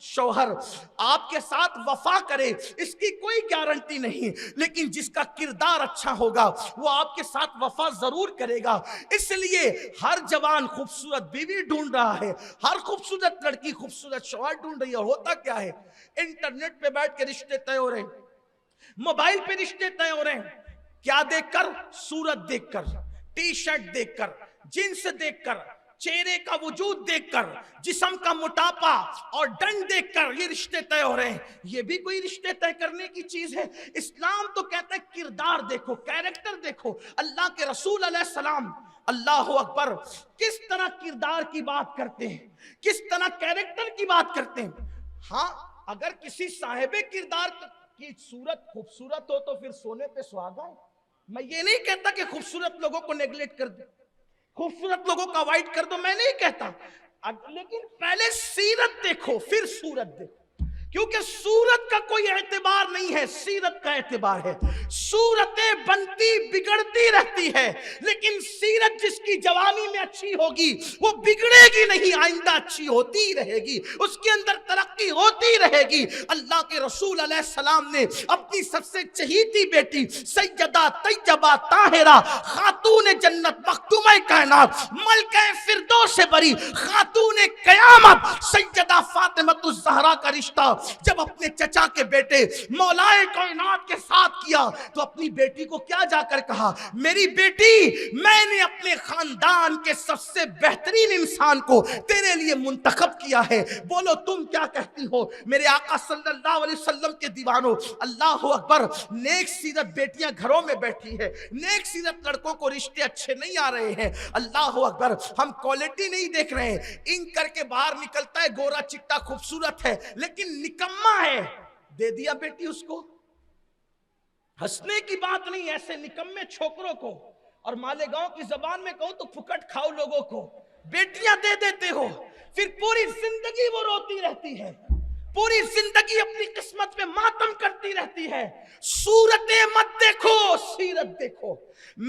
شوہر آپ کے ساتھ وفا کرے اس کی کوئی گارنٹی نہیں، لیکن جس کا کردار اچھا ہوگا وہ آپ کے ساتھ وفا ضرور کرے گا. اس لیے ہر جوان خوبصورت بیوی ڈھونڈ رہا ہے، ہر خوبصورت لڑکی خوبصورت شوہر ڈھونڈ رہی ہے. اور ہوتا کیا ہے؟ انٹرنیٹ پہ بیٹھ کے رشتے طے ہو رہے ہیں، موبائل پہ رشتے طے ہو رہے ہیں. کیا دیکھ کر؟ صورت دیکھ کر، ٹی شرٹ دیکھ کر، جنس دیکھ کر، چہرے کا وجود دیکھ کر، جسم کا موٹاپا اور ڈنڈ دیکھ کر یہ رشتے طے ہو رہے ہیں. یہ بھی کوئی رشتے طے کرنے کی چیز ہے؟ اسلام تو کہتا ہے کردار دیکھو، کیریکٹر دیکھو. اللہ کے رسول علیہ السلام اللہ اکبر کس طرح کردار کی بات کرتے ہیں، کس طرح کیریکٹر کی بات کرتے ہیں. ہاں، اگر کسی صاحب کردار کی صورت خوبصورت ہو تو پھر سونے پہ سہاگا ہے. میں یہ نہیں کہتا کہ خوبصورت لوگوں کو نیگلیکٹ کر دے، خوبصورت لوگوں کا اوائڈ کر دو، میں نہیں کہتا، لیکن پہلے سیرت دیکھو پھر صورت دیکھو. کیونکہ صورت کا کوئی اعتبار نہیں ہے، سیرت کا اعتبار ہے. صورتیں بنتی بگڑتی رہتی ہے، لیکن سیرت جس کی جوانی میں اچھی ہوگی وہ بگڑے گی نہیں، آئندہ اچھی ہوتی رہے گی، اس کے اندر ترقی ہوتی رہے گی. اللہ کے رسول علیہ السلام نے اپنی سب سے چہیتی بیٹی سیدہ طیبہ طاہرہ خاتون جنت مخدومہ کائنات ملکہ فردوس سے بری خاتون قیامت سیدہ فاطمہ الزہرا کا رشتہ جب اپنے چچا کے بیٹے مولائے کائنات کے ساتھ کیا تو اپنی بیٹی کو کیا جا کر کہا؟ میری بیٹی، میں نے اپنے خاندان کے سب سے بہترین انسان کو تیرے لیے منتخب کیا ہے. بولو تم کیا کہتی ہو؟ میرے آقا صلی اللہ علیہ وسلم کے دیوانوں، اللہ اکبر. نیک سیرت بیٹیاں گھروں میں بیٹھی ہے، نیک سیرت لڑکوں کو رشتے اچھے نہیں آ رہے ہیں. اللہ اکبر. ہم کوالٹی نہیں دیکھ رہے ہیں. ان کر کے باہر نکلتا ہے گورا چٹا خوبصورت ہے لیکن نکما ہے، دے دیا بیٹی اس کو. ہنسنے کی بات نہیں، ایسے نکمے چھوکروں کو، اور مالیگاؤں کی زبان میں کہوں تو پھکٹ کھاؤ لوگوں کو بیٹیاں دے دیتے ہو، پھر پوری زندگی وہ روتی رہتی ہے، پوری زندگی اپنی قسمت پہ ماتم کرتی رہتی ہے. صورتیں مت دیکھو، سیرت دیکھو.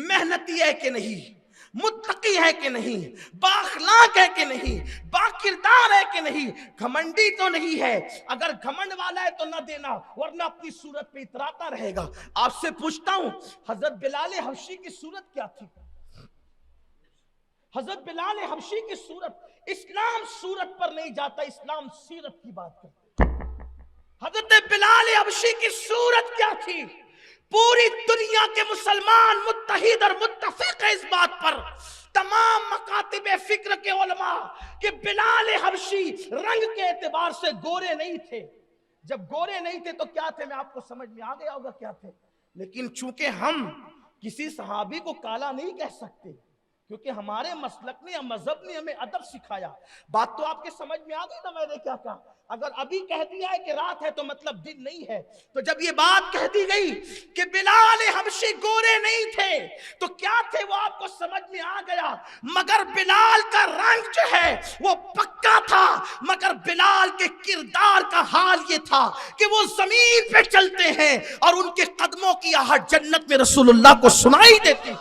محنتی ہے کہ نہیں، متقی ہے کہ نہیں, بااخلاق ہے کہ نہیں, باکردار ہے کہ نہیں, گھمنڈی تو نہیں ہے. اگر گھمنڈ والا ہے تو نہ دینا, ورنہ اپنی صورت پہ اتراتا رہے گا. آپ سے پوچھتا ہوں, حضرت بلال حبشی کی صورت کیا تھی؟ حضرت بلال حبشی کی صورت, اسلام صورت پر نہیں جاتا, اسلام سیرت کی بات کرتا. حضرت بلال حبشی کی صورت کیا تھی؟ پوری دنیا کے مسلمان متحد اور متفق ہے اس بات پر, تمام مکاتب فکر کے علماء, کہ بلال حبشی رنگ کے اعتبار سے گورے نہیں تھے. جب گورے نہیں تھے تو کیا تھے؟ میں آپ کو سمجھ میں آ گیا ہوگا کیا تھے. لیکن چونکہ ہم کسی صحابی کو کالا نہیں کہہ سکتے, کیونکہ ہمارے مسلک نے یا مذہب نے ہمیں ادب سکھایا. بات تو آپ کے سمجھ میں آ گئی نا میں نے کیا کہا؟ اگر ابھی کہہ دیا ہے کہ رات ہے تو مطلب دن نہیں ہے. تو جب یہ بات کہہ دی گئی کہ بلال حبشی گورے نہیں تھے تو کیا تھے وہ آپ کو سمجھ میں آ گیا. مگر بلال کا رنگ جو ہے وہ پکا تھا, مگر بلال کے کردار کا حال یہ تھا کہ وہ زمین پہ چلتے ہیں اور ان کے قدموں کی آہٹ جنت میں رسول اللہ کو سنائی دیتی.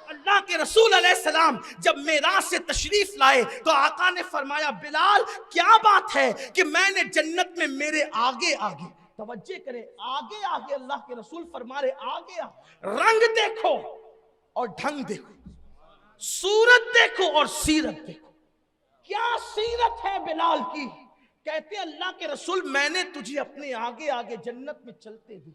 اللہ کے رسول علیہ السلام جب معراج سے تشریف لائے تو آقا نے فرمایا, بلال کیا بات ہے کہ میں نے جنت میں میرے آگے آگے, توجہ کریں, آگے آگے اللہ کے رسول فرما رہے آگے آگے, رنگ دیکھو اور ڈھنگ دیکھو, صورت دیکھو اور سیرت دیکھو. کیا سیرت ہے بلال کی؟ کہتے ہیں اللہ کے رسول میں نے تجھے اپنے آگے آگے جنت میں چلتے ہوئے,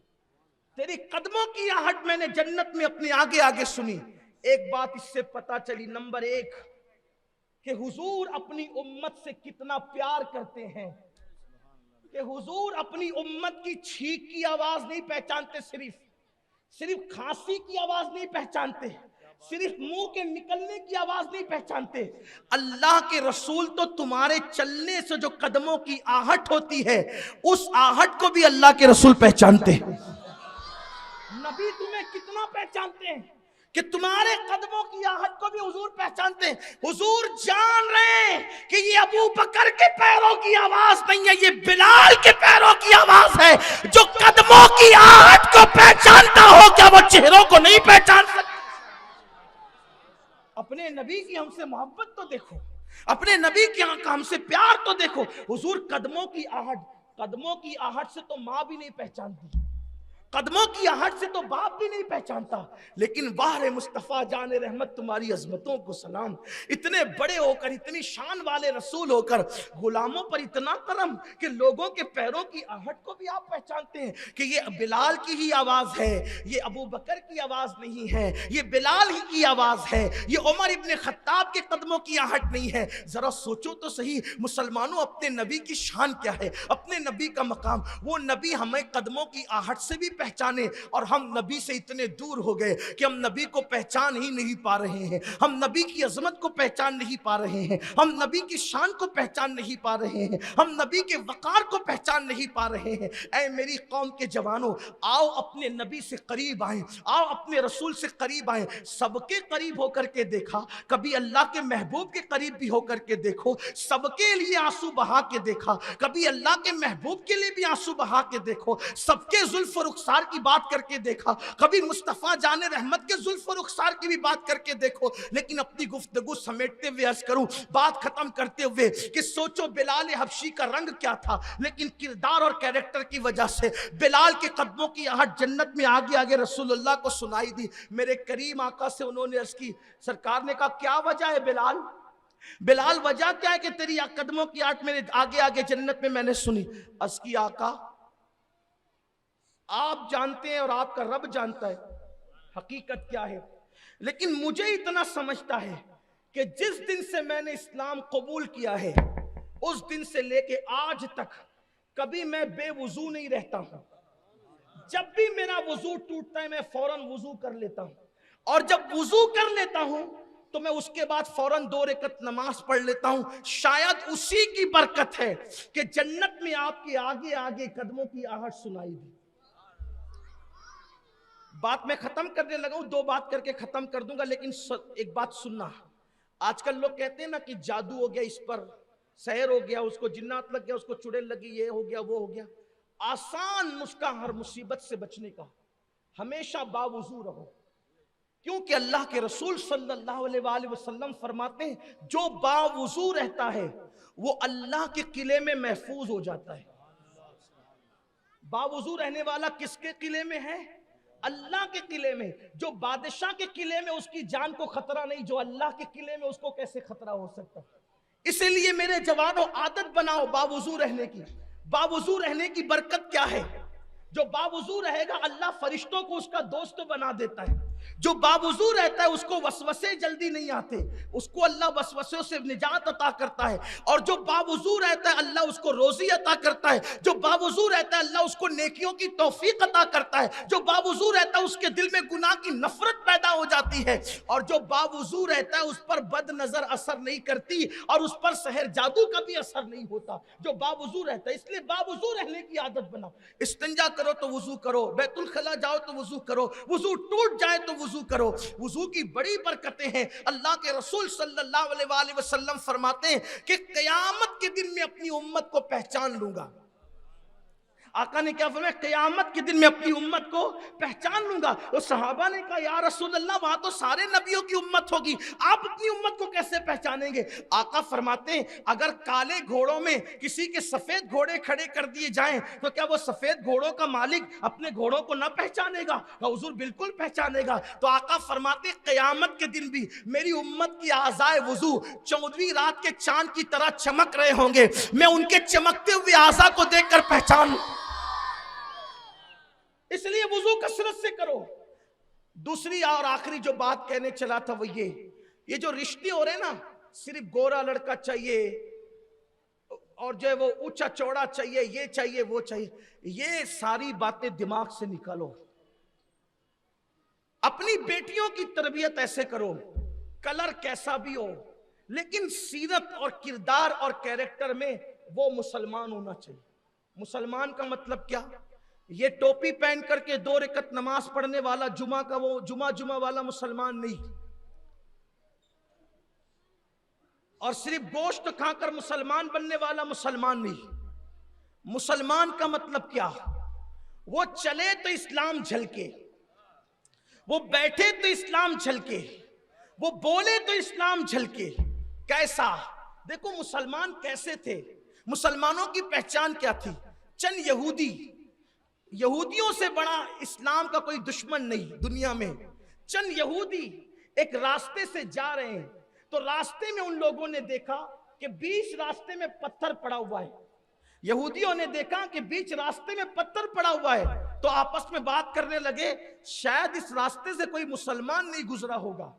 تیری قدموں کی آہٹ میں نے جنت میں اپنے آگے آگے سنی. ایک بات اس سے پتا چلی, نمبر ایک کہ حضور اپنی امت سے کتنا پیار کرتے ہیں, کہ حضور اپنی امت کی چھینک کی آواز نہیں پہچانتے, صرف کھانسی کی آواز نہیں پہچانتے, صرف منہ کے نکلنے کی آواز نہیں پہچانتے. اللہ کے رسول تو تمہارے چلنے سے جو قدموں کی آہٹ ہوتی ہے اس آہٹ کو بھی اللہ کے رسول پہچانتے. نبی تمہیں کتنا پہچانتے ہیں کہ تمہارے قدموں کی آہٹ کو بھی حضور پہچانتے ہیں. حضور جان رہے ہیں کہ یہ ابو بکر کے پیروں کی آواز نہیں ہے, یہ بلال کے پیروں کی آواز ہے. جو قدموں کی آہٹ کو پہچانتا ہو کیا وہ چہروں کو نہیں پہچان سکتا؟ اپنے نبی کی ہم سے محبت تو دیکھو, اپنے نبی کی ہم سے پیار تو دیکھو. حضور قدموں کی آہٹ سے تو ماں بھی نہیں پہچانتی, قدموں کی آہٹ سے تو باپ بھی نہیں پہچانتا. لیکن باہر مصطفیٰ جان رحمت تمہاری عظمتوں کو سلام, اتنے بڑے ہو کر, اتنی شان والے رسول ہو کر, غلاموں پر اتنا کرم کہ لوگوں کے پیروں کی آہٹ کو بھی آپ پہچانتے ہیں کہ یہ بلال کی ہی آواز ہے, یہ ابو بکر کی آواز نہیں ہے, یہ بلال ہی کی آواز ہے, یہ عمر ابن خطاب کے قدموں کی آہٹ نہیں ہے. ذرا سوچو تو صحیح مسلمانوں, اپنے نبی کی شان کیا ہے, اپنے نبی کا مقام. وہ نبی ہمیں قدموں کی آہٹ سے بھی پہچانے, اور ہم نبی سے اتنے دور ہو گئے کہ ہم نبی کو پہچان ہی نہیں پا رہے ہیں, ہم نبی کی عظمت کو پہچان نہیں پا رہے ہیں, ہم نبی کی شان کو پہچان نہیں پا رہے ہیں, ہم نبی کے وقار کو پہچان نہیں پا رہے ہیں. اے میری قوم کے جوانوں, آؤ اپنے نبی سے قریب آئیں, آؤ اپنے رسول سے قریب آئیں. سب کے قریب ہو کر کے دیکھا, کبھی اللہ کے محبوب کے قریب بھی ہو کر کے دیکھو, سب کے لیے آنسو بہا کے دیکھا, کبھی اللہ کے محبوب کے لیے بھی آنسو بہا کے دیکھو, سب کے زلف و رخسار کی بات کر کے دیکھا, کبھی مصطفیٰ جان رحمت کے زلف و رخسار کی بھی بات کر کے دیکھو. لیکن اپنی گفتگو سمیٹتے ہوئے عرض کروں, بات ختم کرتے ہوئے, کہ سوچو بلال حبشی کا رنگ کیا تھا, لیکن کردار اور کیریکٹر کی وجہ سے بلال کے قدموں کی آہٹ جنت میں آگے آگے رسول اللہ کو سنائی دی. میرے کریم آقا سے انہوں نے عرض کی, سرکار نے کہا کیا وجہ ہے بلال وجہ کیا ہے کہ تیری قدموں کی آہٹ میرے آگے آگے جنت میں نے سنی؟ عرض کی آقا آپ جانتے ہیں اور آپ کا رب جانتا ہے حقیقت کیا ہے, لیکن مجھے اتنا سمجھتا ہے کہ جس دن سے میں نے اسلام قبول کیا ہے اس دن سے لے کے آج تک کبھی میں بے وضو نہیں رہتا ہوں. جب بھی میرا وضو ٹوٹتا ہے میں فوراً وضو کر لیتا ہوں, اور جب وضو کر لیتا ہوں تو میں اس کے بعد فوراً 2 رکعت نماز پڑھ لیتا ہوں. شاید اسی کی برکت ہے کہ جنت میں آپ کے آگے آگے قدموں کی آہٹ سنائی دی. بات میں ختم کرنے لگا ہوں, 2 بات کر کے ختم کر دوں گا, لیکن ایک بات سننا. آج کل لوگ کہتے ہیں نا کہ جادو ہو گیا, اس پر سحر ہو گیا, اس کو جنات لگ گیا, اس کو چڑیل لگی, یہ ہو گیا وہ ہو گیا. آسان نسخہ ہر مصیبت سے بچنے کا, ہمیشہ باوضو رہو. کیونکہ اللہ کے رسول صلی اللہ علیہ وآلہ وسلم فرماتے ہیں جو باوضو رہتا ہے وہ اللہ کے قلعے میں محفوظ ہو جاتا ہے. باوضو رہنے والا کس کے قلعے میں ہے؟ اللہ کے قلعے میں. جو بادشاہ کے قلعے میں اس کی جان کو خطرہ نہیں، جو اللہ کے قلعے میں اس کو کیسے خطرہ ہو سکتا؟ اسی لیے میرے جوانوں عادت بناؤ باوضو رہنے کی. باوضو رہنے کی برکت کیا ہے؟ جو باوضو رہے گا اللہ فرشتوں کو اس کا دوست بنا دیتا ہے. جو باوضو رہتا ہے اس کو وسوسے جلدی نہیں آتے، اس کو اللہ وسوسوں سے نجات عطا کرتا ہے. اور جو باوضو رہتا ہے اللہ اس کو روزی عطا کرتا ہے. جو باوضو رہتا ہے اللہ اس کو نیکیوں کی توفیق عطا کرتا ہے. جو باوضو رہتا ہے اس کے دل میں گناہ کی نفرت پیدا ہو جاتی ہے. اور جو باوضو رہتا ہے اس پر بد نظر اثر نہیں کرتی اور اس پر سحر جادو کا بھی اثر نہیں ہوتا. جو باوضو رہتا ہے، اس لیے باوضو رہنے کی عادت بناؤ. استنجا کرو تو وضو کرو، بیت الخلا جاؤ تو وضو کرو، وضو ٹوٹ جائے تو وضو کرو. وضو کی بڑی برکتیں ہیں. اللہ کے رسول صلی اللہ علیہ وآلہ وسلم فرماتے ہیں کہ قیامت کے دن میں اپنی امت کو پہچان لوں گا. آقا نے کیا فرمایا؟ قیامت کے دن میں اپنی امت کو پہچان لوں گا. اور صحابہ نے کہا یا رسول اللہ وہاں تو سارے نبیوں کی امت ہوگی، آپ اپنی امت کو کیسے پہچانیں گے؟ آقا فرماتے ہیں اگر کالے گھوڑوں میں کسی کے سفید گھوڑے کھڑے کر دیے جائیں تو کیا وہ سفید گھوڑوں کا مالک اپنے گھوڑوں کو نہ پہچانے گا؟ حضور بالکل پہچانے گا. تو آقا فرماتے ہیں قیامت کے دن بھی میری امت کی اعضائے وضو 14ویں رات کے چاند کی طرح چمک رہے ہوں گے. میں ان کے چمکتے ہوئے اعضا کو دیکھ کر پہچان. اس لیے وضو کثرت سے کرو. دوسری اور آخری جو بات کہنے چلا تھا وہ یہ جو رشتے ہو رہے نا، صرف گورا لڑکا چاہیے اور جو ہے وہ اونچا چوڑا چاہیے، یہ چاہیے وہ چاہیے، یہ ساری باتیں دماغ سے نکالو. اپنی بیٹیوں کی تربیت ایسے کرو، کلر کیسا بھی ہو لیکن سیرت اور کردار اور کیریکٹر میں وہ مسلمان ہونا چاہیے. مسلمان کا مطلب کیا؟ یہ ٹوپی پہن کر کے 2 رکعت نماز پڑھنے والا جمعہ کا وہ جمعہ والا مسلمان نہیں، اور صرف گوشت کھا کر مسلمان بننے والا مسلمان نہیں. مسلمان کا مطلب کیا؟ وہ چلے تو اسلام جھلکے، وہ بیٹھے تو اسلام جھلکے، وہ بولے تو اسلام جھلکے. کیسا؟ دیکھو مسلمان کیسے تھے. مسلمانوں کی پہچان کیا تھی؟ چند یہودیوں سے بڑا اسلام کا کوئی دشمن نہیں دنیا میں. چند یہودی ایک راستے سے جا رہے ہیں تو راستے میں ان لوگوں نے دیکھا کہ بیچ راستے میں پتھر پڑا ہوا ہے. یہودیوں نے دیکھا کہ بیچ راستے میں پتھر پڑا ہوا ہے تو آپس میں بات کرنے لگے شاید اس راستے سے کوئی مسلمان نہیں گزرا ہوگا،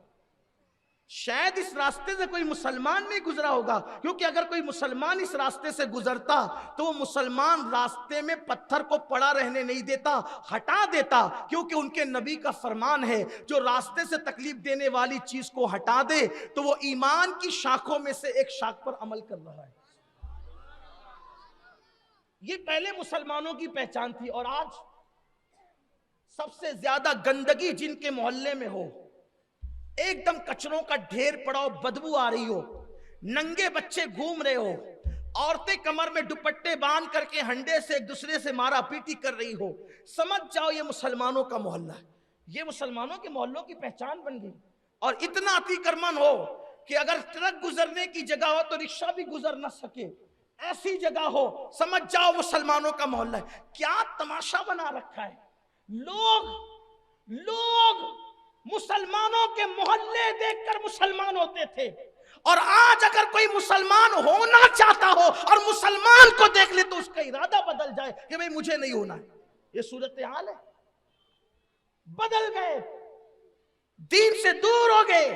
شاید اس راستے سے کوئی مسلمان نہیں گزرا ہوگا. کیونکہ اگر کوئی مسلمان اس راستے سے گزرتا تو وہ مسلمان راستے میں پتھر کو پڑا رہنے نہیں دیتا، ہٹا دیتا. کیونکہ ان کے نبی کا فرمان ہے جو راستے سے تکلیف دینے والی چیز کو ہٹا دے تو وہ ایمان کی شاخوں میں سے ایک شاخ پر عمل کر رہا ہے. یہ پہلے مسلمانوں کی پہچان تھی. اور آج سب سے زیادہ گندگی جن کے محلے میں ہو، ایک دم کچروں کا ڈھیر پڑا ہو، بدبو آ رہی ہو، ننگے بچے گھوم رہے ہو، عورتیں کمر میں دوپٹے باندھ کر کے ہنڈے سے ایک دوسرے سے مارا پیٹی کر رہی ہو، سمجھ جاؤ یہ مسلمانوں کا محلہ ہے. یہ مسلمانوں کے محلوں کی پہچان بن گئی. اور اتنا عتی کرمن ہو کہ اگر ٹرک گزرنے کی جگہ ہو تو رکشہ بھی گزر نہ سکے، ایسی جگہ ہو، سمجھ جاؤ مسلمانوں کا محلہ ہے. کیا تماشا بنا رکھا ہے. لوگ مسلمانوں کے محلے دیکھ کر مسلمان ہوتے تھے، اور آج اگر کوئی مسلمان ہونا چاہتا ہو اور مسلمان کو دیکھ لے تو اس کا ارادہ بدل جائے کہ بھئی مجھے نہیں ہونا ہے. یہ صورتحال ہے. بدل گئے، دین سے دور ہو گئے.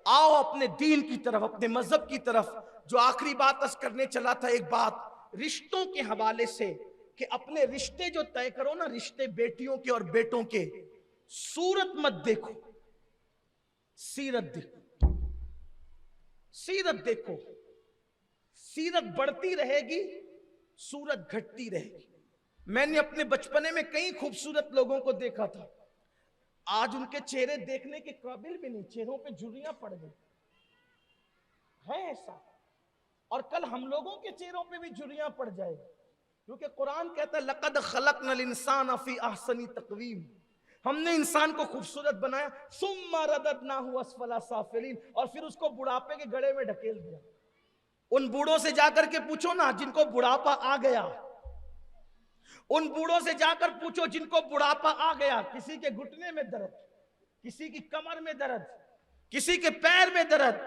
آؤ اپنے دین کی طرف، اپنے مذہب کی طرف. جو آخری بات عرض کرنے چلا تھا، ایک بات رشتوں کے حوالے سے کہ اپنے رشتے جو طے کرو نا، رشتے بیٹیوں کے اور بیٹوں کے، صورت مت دیکھو، سیرت دیکھو. سیرت دیکھو، سیرت بڑھتی رہے گی، صورت گھٹتی رہے گی. میں نے اپنے بچپنے میں کئی خوبصورت لوگوں کو دیکھا تھا، آج ان کے چہرے دیکھنے کے قابل بھی نہیں، چہروں پہ جھریاں پڑ گئی ہے ایسا. اور کل ہم لوگوں کے چہروں پہ بھی جھریاں پڑ جائے، کیونکہ قرآن کہتا ہے لَقَدْ خَلَقْنَا الْإِنسَانَ فِي أَحْسَنِ تَقْوِيمٍ. ہم نے انسان کو خوبصورت بنایا، ثم رددناہ اسفل سافلین، اور پھر اس کو بڑھاپے کے گڑھے میں ڈھکیل دیا۔ ان بوڑھوں سے جا کر کے پوچھو نا جن کو بڑھاپا آ گیا، ان بوڑھوں سے جا کر پوچھو جن کو بڑھاپا آ گیا، کسی کے گھٹنے میں درد، کسی کی کمر میں درد، کسی کے پیر میں درد،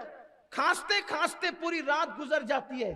کھانستے کھانستے پوری رات گزر جاتی ہے۔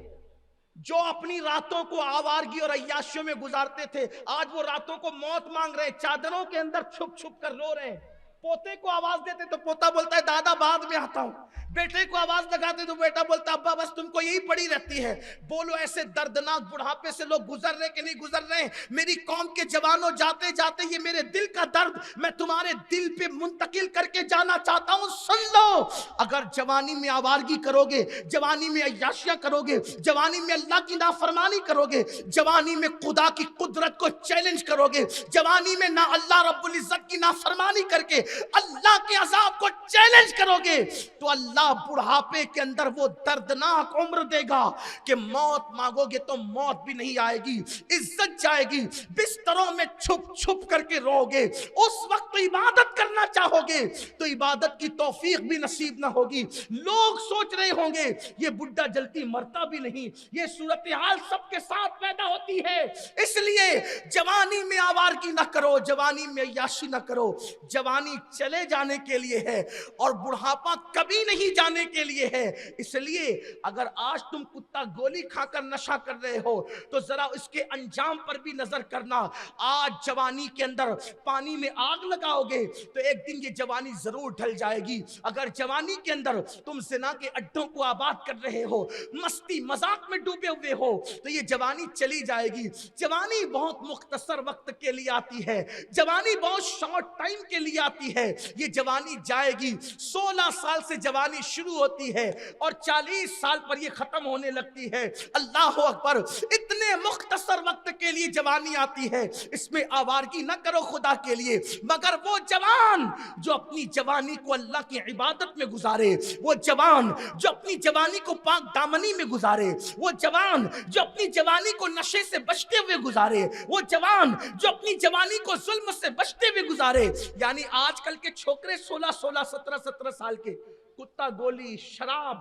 جو اپنی راتوں کو آوارگی اور عیاشیوں میں گزارتے تھے، آج وہ راتوں کو موت مانگ رہے ہیں، چادروں کے اندر چھپ چھپ کر رو رہے ہیں۔ پوتے کو آواز دیتے تو پوتا بولتا ہے دادا بعد میں آتا ہوں، بیٹے کو آواز لگاتے تو بیٹا بولتا ہے ابا بس تم کو یہی پڑی رہتی ہے۔ بولو ایسے دردناک بڑھاپے سے لوگ گزر رہے کہ نہیں گزر رہے ہیں؟ میری قوم کے جوانوں، جاتے جاتے یہ میرے دل کا درد میں تمہارے دل پہ منتقل کر کے جانا چاہتا ہوں، سن لو۔ اگر جوانی میں آوارگی کرو گے، جوانی میں عیاشیاں کرو گے، جوانی میں اللہ کی نافرمانی کرو گے، جوانی میں خدا کی قدرت کو چیلنج کرو گے، جوانی میں نہ اللہ رب العزت کی نافرمانی کر کے اللہ کے عذاب کو چیلنج کرو گے، تو اللہ بڑھاپے کے اندر وہ دردناک عمر دے گا کہ موت مانگو گے تو موت بھی نہیں آئے گی، عزت جائے گی، بستروں میں چھپ چھپ کر کے رو گے۔ اس وقت عبادت کرنا چاہو گے تو عبادت کی توفیق بھی نصیب نہ ہوگی۔ لوگ سوچ رہے ہوں گے یہ بڈھا جلدی مرتا بھی نہیں۔ یہ صورتحال سب کے ساتھ پیدا ہوتی ہے، اس لیے جوانی میں آوارگی نہ کرو، جوانی میں عیاشی نہ کرو۔ جوانی چلے جانے کے لیے ہے اور بڑھاپا کبھی نہیں جانے کے لیے ہے۔ اس لیے اگر آج تم کتا گولی کھا کر نشہ کر رہے ہو تو ذرا اس کے انجام پر بھی نظر کرنا۔ آج جوانی کے اندر پانی میں آگ لگاؤ گے تو ایک دن یہ جوانی ضرور ڈھل جائے گی۔ اگر جوانی کے اندر تم زنا کے اڈوں کو آباد کر رہے ہو، مستی مذاق میں ڈوبے ہوئے ہو، تو یہ جوانی چلی جائے گی۔ جوانی بہت مختصر وقت کے لیے آتی ہے، جوانی بہت شارٹ ٹائم کے لیے آتی ہے، یہ جوانی جائے گی۔ 16 سال سے جوانی شروع ہوتی ہے اور 40 سال پر یہ ختم ہونے لگتی ہے۔ اللہ اکبر، اتنے مختصر وقت کے لیے جوانی آتی ہے، اس میں آوارگی نہ کرو خدا کے لیے۔ مگر وہ جوان جو اپنی جوانی کو اللہ کی عبادت میں گزارے، وہ جوان جو اپنی جوانی کو پاک دامنی میں گزارے، وہ جوان جو اپنی جوانی کو نشے سے بچتے ہوئے گزارے، وہ جوان جو اپنی جوانی کو ظلم سے بچتے ہوئے گزارے۔ یعنی آج کل کے چھوکرے 16 17 سال کے کتا گولی، شراب،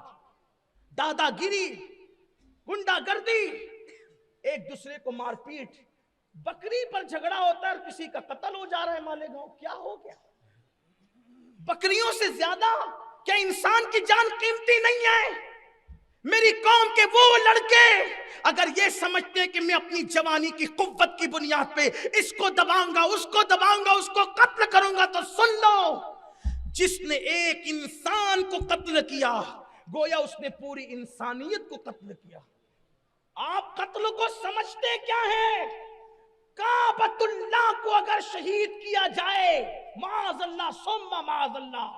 دادا گیری، گنڈا گردی، ایک دوسرے کو مار پیٹ، بکری پر جھگڑا ہوتا ہے اور کسی کا قتل ہو جا رہا ہے مالیگاؤں۔ کیا ہو گیا؟ بکریوں سے زیادہ کیا انسان کی جان قیمتی نہیں ہے؟ میری قوم کے وہ لڑکے اگر یہ سمجھتے کہ میں اپنی جوانی کی قوت کی بنیاد پہ اس کو دباؤں گا، اس کو دباؤں گا، اس کو قتل کروں گا، تو سن لو، جس نے ایک انسان کو قتل کیا گویا اس نے پوری انسانیت کو قتل کیا۔ آپ قتل کو سمجھتے کیا ہے؟ کعبۃ اللہ کو اگر شہید کیا جائے، معاذ اللہ ثم معاذ اللہ،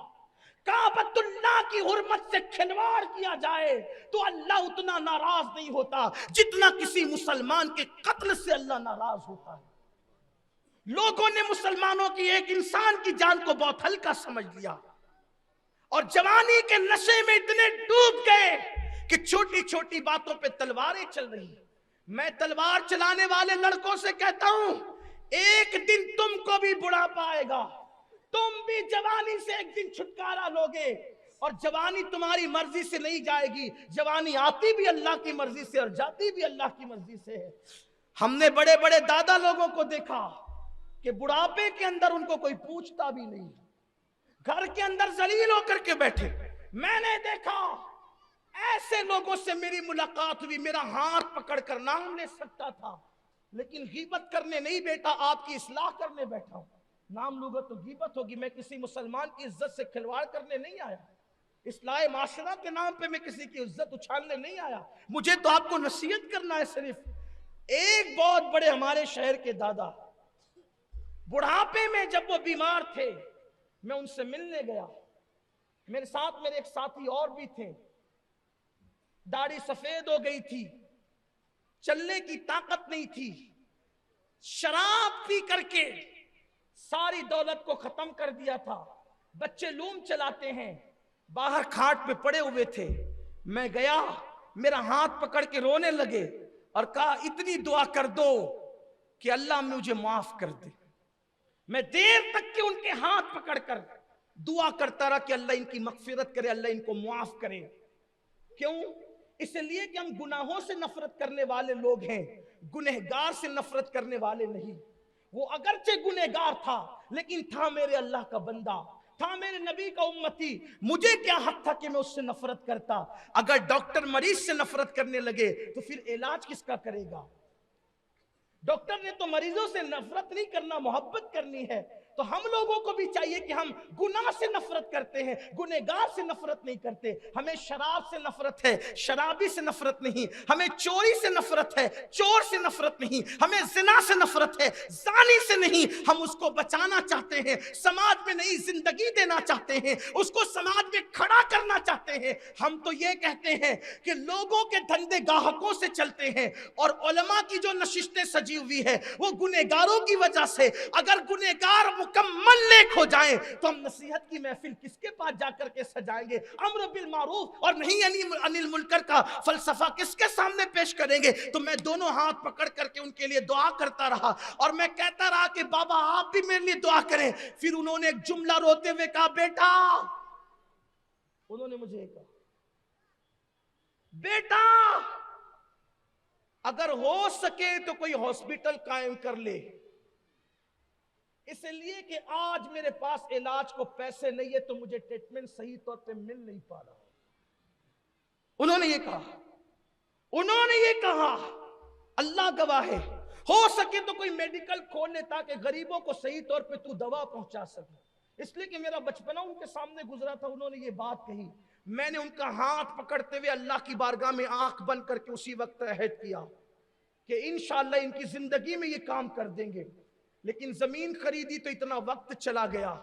کعبۃ اللہ کی حرمت سے کھلواڑ کیا جائے تو اللہ اتنا ناراض نہیں ہوتا جتنا کسی مسلمان کے قتل سے اللہ ناراض ہوتا ہے۔ لوگوں نے مسلمانوں کی ایک انسان کی جان کو بہت ہلکا سمجھ لیا اور جوانی کے نشے میں اتنے ڈوب گئے کہ چھوٹی چھوٹی باتوں پہ تلواریں چل رہی ہیں۔ میں تلوار چلانے والے لڑکوں سے کہتا ہوں، ایک دن تم کو بھی بڑھاپا آئے گا، تم بھی جوانی سے ایک دن چھٹکارا لوگے، اور جوانی تمہاری مرضی سے نہیں جائے گی، جوانی آتی بھی اللہ کی مرضی سے اور جاتی بھی اللہ کی مرضی سے ہے۔ ہم نے بڑے بڑے دادا لوگوں کو دیکھا کہ بڑھاپے کے اندر ان کو کوئی پوچھتا بھی نہیں، گھر کے اندر ذلیل ہو کر کے بیٹھے۔ میں نے دیکھا ایسے لوگوں سے میری ملاقات ہوئی، میرا ہاتھ پکڑ کر نام لے سکتا تھا، لیکن غیبت کرنے نہیں بیٹھا، آپ کی اصلاح کرنے بیٹھا ہوں۔ نام لوں گا تو غیبت ہوگی، میں کسی مسلمان کی عزت سے کھلواڑ کرنے نہیں آیا، اصلاح معاشرہ کے نام پہ میں کسی کی عزت اچھالنے نہیں آیا، مجھے تو آپ کو نصیحت کرنا ہے صرف۔ ایک بہت بڑے ہمارے شہر کے دادا بڑھاپے میں جب وہ بیمار تھے، میں ان سے ملنے گیا، میرے ساتھ میرے ایک ساتھی اور بھی تھے، داڑھی سفید ہو گئی تھی، چلنے کی طاقت نہیں تھی، شراب پی کر کے ساری دولت کو ختم کر دیا تھا، بچے لوم چلاتے ہیں، باہر کھاٹ پہ پڑے ہوئے تھے۔ میں گیا، میرا ہاتھ پکڑ کے رونے لگے اور کہا اتنی دعا کر دو کہ اللہ مجھے معاف کر دے۔ میں دیر تک کے ان کے ہاتھ پکڑ کر دعا کرتا رہا کہ اللہ ان کی مغفرت کرے، اللہ ان کو معاف کرے. کیوں؟ اس لیے کہ ہم گناہوں سے نفرت کرنے والے لوگ ہیں، گنہگار سے نفرت کرنے والے نہیں. وہ اگرچہ گنہگار تھا لیکن تھا میرے اللہ کا بندہ، تھا میرے نبی کا امتی. مجھے کیا حق تھا کہ میں اس سے نفرت کرتا؟ اگر ڈاکٹر مریض سے نفرت کرنے لگے تو پھر علاج کس کا کرے گا؟ ڈاکٹر نے تو مریضوں سے نفرت نہیں کرنا، محبت کرنی ہے. تو ہم لوگوں کو بھی چاہیے کہ ہم گناہ سے نفرت کرتے ہیں، گنہگار سے نفرت نہیں کرتے. ہمیں شراب سے نفرت ہے، شرابی سے نفرت نہیں. ہمیں چوری سے نفرت ہے، چور سے نفرت نہیں. ہمیں زنا سے نفرت ہے، زانی سے نہیں. ہم اس کو بچانا چاہتے ہیں، سماج میں نئی زندگی دینا چاہتے ہیں، اس کو سماج میں کھڑا کرنا چاہتے ہیں. ہم تو یہ کہتے ہیں کہ لوگوں کے دھندے گاہکوں سے چلتے ہیں، اور علماء کی جو نشستیں سجی ہوئی ہے وہ گنہگاروں کی وجہ سے. اگر گنہگار مکمل نیک ہو جائیں تو ہم نصیحت کی محفل کس کے پاس جا کر کے سجائیں گے؟ امر بالمعروف اور نہیں عن المنکر کا فلسفہ کس کے سامنے پیش کریں گے؟ تو میں دونوں ہاتھ پکڑ کر کے ان کے لیے دعا کرتا رہا، اور میں کہتا رہا کہ بابا آپ بھی میرے لیے دعا کریں. پھر انہوں نے ایک جملہ روتے ہوئے کہا، بیٹا، انہوں نے مجھے کہا، بیٹا اگر ہو سکے تو کوئی ہاسپٹل قائم کر لے، اس لیے کہ آج میرے پاس علاج کو پیسے نہیں ہے تو مجھے ٹریٹمنٹ صحیح طور پہ مل نہیں پا رہا. انہوں نے یہ کہا، اللہ گواہ ہے، ہو سکے تو کوئی میڈیکل کھول لے تاکہ غریبوں کو صحیح طور پہ تو دوا پہنچا سکے. اس لیے کہ میرا بچپنا ان کے سامنے گزرا تھا. انہوں نے یہ بات کہی، میں نے ان کا ہاتھ پکڑتے ہوئے اللہ کی بارگاہ میں آنکھ بند کر کے اسی وقت عہد کیا کہ انشاءاللہ ان کی زندگی میں یہ کام کر دیں گے. لیکن زمین خریدی تو اتنا وقت چلا گیا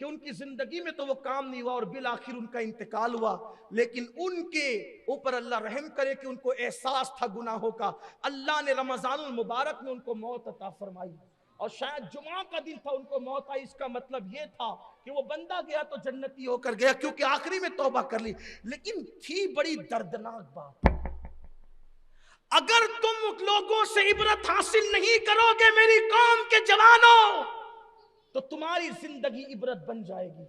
کہ ان کی زندگی میں تو وہ کام نہیں ہوا، اور بالآخر ان کا انتقال ہوا. لیکن ان کے اوپر اللہ رحم کرے کہ ان کو احساس تھا گناہوں کا. اللہ نے رمضان المبارک میں ان کو موت عطا فرمائی، اور شاید جمعہ کا دن تھا ان کو موت آئی. اس کا مطلب یہ تھا کہ وہ بندہ گیا تو جنتی ہو کر گیا، کیونکہ آخری میں توبہ کر لی. لیکن تھی بڑی دردناک بات. اگر تم لوگوں سے عبرت حاصل نہیں کرو گے میری قوم کے جوانوں، تو تمہاری زندگی عبرت بن جائے گی.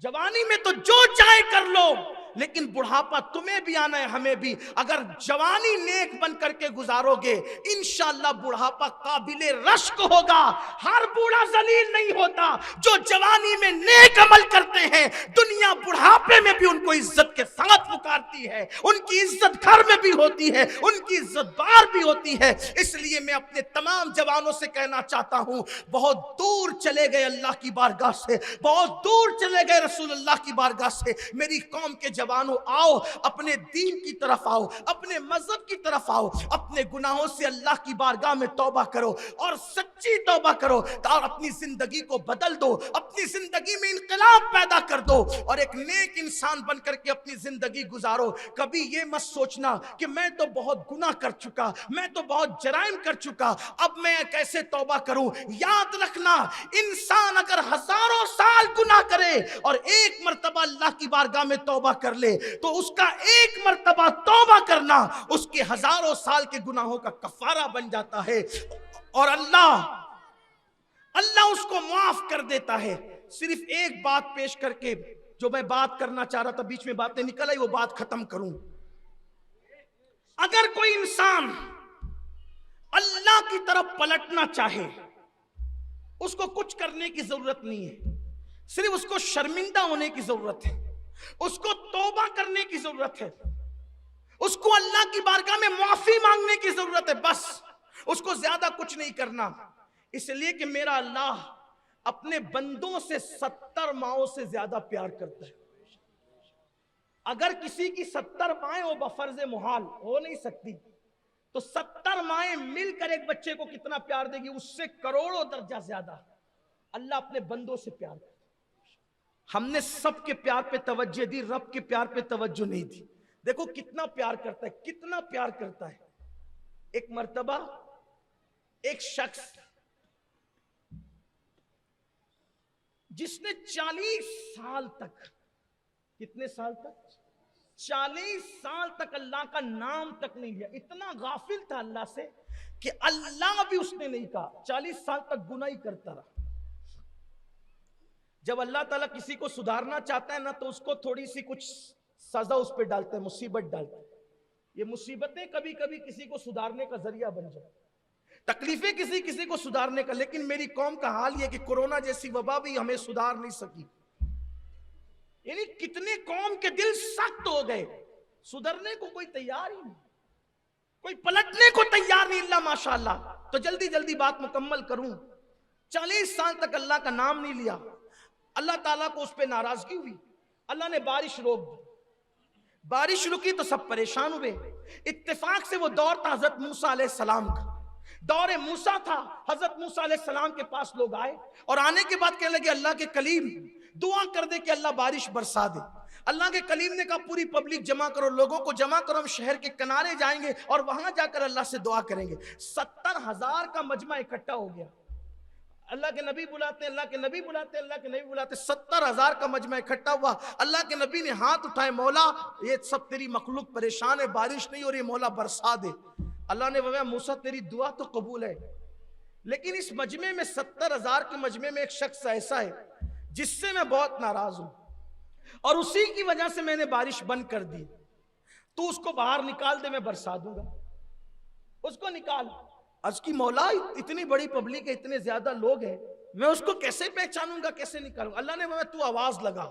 جوانی میں تو جو چاہے کر لو، لیکن بڑھاپا تمہیں بھی آنا ہے، ہمیں بھی. اگر جوانی نیک بن کر کے گزارو گے انشاءاللہ بڑھاپا قابل رشک ہوگا. ہر بوڑھا ذلیل نہیں ہوتا. جو جوانی میں نیک عمل کرتے ہیں دنیا بڑھاپے میں بھی ان کو عزت کے ساتھ پکارتی ہے، ان کی عزت گھر میں بھی ہوتی ہے، ان کی عزت باہر بھی ہوتی ہے. اس لیے میں اپنے تمام جوانوں سے کہنا چاہتا ہوں، بہت دور چلے گئے اللہ کی بارگاہ سے، بہت دور چلے گئے رسول اللہ کی بارگاہ سے. میری قوم کے جوانوں، آؤ اپنے دین کی طرف آؤ، اپنے مذہب کی طرف آؤ، اپنے گناہوں سے اللہ کی بارگاہ میں توبہ کرو، اور سچی توبہ کرو، اور اپنی زندگی کو بدل دو، اپنی زندگی میں انقلاب پیدا کر دو، اور ایک نیک انسان بن کر کے اپنی زندگی گزارو. کبھی یہ مت سوچنا کہ میں تو بہت گناہ کر چکا، میں تو بہت جرائم کر چکا، اب میں کیسے توبہ کروں. یاد رکھنا، انسان اگر ہزاروں سال گناہ کرے اور ایک مرتبہ اللہ کی بارگاہ میں توبہ کر لے تو اس کا ایک مرتبہ توبہ کرنا اس کے ہزاروں سال کے گناہوں کا کفارہ بن جاتا ہے، اور اللہ اس کو معاف کر دیتا ہے. صرف ایک بات پیش کر کے جو میں بات کرنا چاہ رہا تھا، بیچ میں باتیں نکل آئی، وہ بات ختم کروں. اگر کوئی انسان اللہ کی طرف پلٹنا چاہے، اس کو کچھ کرنے کی ضرورت نہیں ہے، صرف اس کو شرمندہ ہونے کی ضرورت ہے، اس کو توبہ کرنے کی ضرورت ہے، اس کو اللہ کی بارگاہ میں معافی مانگنے کی ضرورت ہے. بس اس کو زیادہ کچھ نہیں کرنا. اس لیے کہ میرا اللہ اپنے بندوں سے 70 ماؤں سے زیادہ پیار کرتا ہے. اگر کسی کی 70 مائیں وہ بفرض محال ہو نہیں سکتی، تو 70 مائیں مل کر ایک بچے کو کتنا پیار دے گی؟ اس سے کروڑوں درجہ زیادہ اللہ اپنے بندوں سے پیار کرتا ہے. ہم نے سب کے پیار پہ توجہ دی، رب کے پیار پہ توجہ نہیں دی. دیکھو کتنا پیار کرتا ہے، کتنا پیار کرتا ہے. ایک مرتبہ ایک شخص جس نے 40 سال تک، کتنے سال تک؟ 40 سال تک اللہ کا نام تک نہیں لیا. اتنا غافل تھا اللہ سے کہ اللہ بھی اس نے نہیں کہا. 40 سال تک گناہ ہی کرتا رہا. جب اللہ تعالیٰ کسی کو سدھارنا چاہتا ہے نا تو اس کو تھوڑی سی کچھ سزا اس پہ ڈالتا ہے، مصیبت ڈالتا ہے. یہ مصیبتیں کبھی کبھی کسی کو سدھارنے کا ذریعہ بن جائے، تکلیفیں کسی کو سدھارنے کا. لیکن میری قوم کا حال یہ کہ کورونا جیسی وبا بھی ہمیں سدھار نہیں سکی. یعنی کتنے قوم کے دل سخت ہو گئے، سدھرنے کو کوئی تیار ہی نہیں، کوئی پلٹنے کو تیار نہیں. اللہ ماشاءاللہ. تو جلدی جلدی بات مکمل کروں. 40 سال تک اللہ کا نام نہیں لیا، اللہ تعالیٰ کو اس پہ ناراضگی ہوئی. اللہ نے بارش روک دی، بارش رکی تو سب پریشان ہوئے. اتفاق سے وہ دور تھا حضرت موسیٰ علیہ السلام کا، دور موسیٰ تھا. حضرت موسیٰ علیہ السلام کے پاس لوگ آئے اور آنے کے بعد کہنے لگے اللہ کے کلیم دعا کر دے کہ اللہ بارش برسا دے. اللہ کے کلیم نے کہا پوری پبلک جمع کرو، لوگوں کو جمع کرو، ہم شہر کے کنارے جائیں گے اور وہاں جا کر اللہ سے دعا کریں گے. 70,000 کا مجمع اکٹھا ہو گیا. اللہ کے نبی بلاتے ہیں، اللہ کے نبی بلاتے ہیں، اللہ کے نبی بلاتے ہیں. 70,000 کا مجمع اکٹھا ہوا. اللہ کے نبی نے ہاتھ اٹھائے، مولا یہ سب تیری مخلوق پریشان ہے، بارش نہیں ہو رہی، مولا برسا دے. اللہ نے فرمایا موسیٰ تیری دعا تو قبول ہے، لیکن اس مجمع میں 70,000 کے مجمع میں ایک شخص ایسا ہے جس سے میں بہت ناراض ہوں اور اسی کی وجہ سے میں نے بارش بند کر دی. تو اس کو باہر نکال دے، میں برسا دوں گا. اس کو نکال. عرض کی مولا اتنی بڑی پبلک ہے، اتنے زیادہ لوگ ہیں، میں اس کو کیسے پہچانوں گا، کیسے نکالوں. اللہ نے فرمایا تو آواز لگا،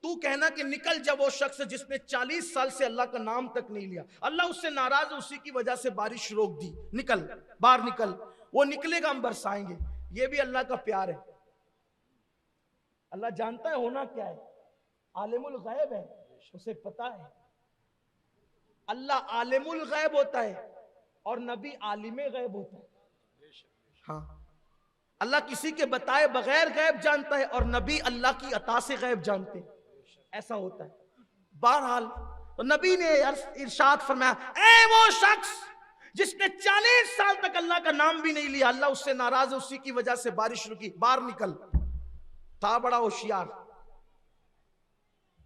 تو کہنا کہ نکل جب وہ شخص جس نے 40 سال سے اللہ کا نام تک نہیں لیا، اللہ اس سے ناراض ہے، اسی کی وجہ سے بارش روک دی. نکل باہر نکل. وہ نکلے گا ہم برسائیں گے. یہ بھی اللہ کا پیار ہے. اللہ جانتا ہے ہونا کیا ہے، عالم الغیب ہے، اسے پتا ہے. اللہ عالم الغیب ہوتا ہے اور نبی عالم غیب ہوتا ہے. ہاں اللہ کسی کے بتائے بغیر غیب جانتا ہے اور نبی اللہ کی عطا سے غیب جانتے ہیں. ایسا ہوتا ہے. بہرحال تو نبی نے ارشاد فرمایا اے وہ شخص جس نے 40 سال تک اللہ کا نام بھی نہیں لیا، اللہ اس سے ناراض ہے، اسی کی وجہ سے بارش رکی. باہر نکل. تھا بڑا ہوشیار،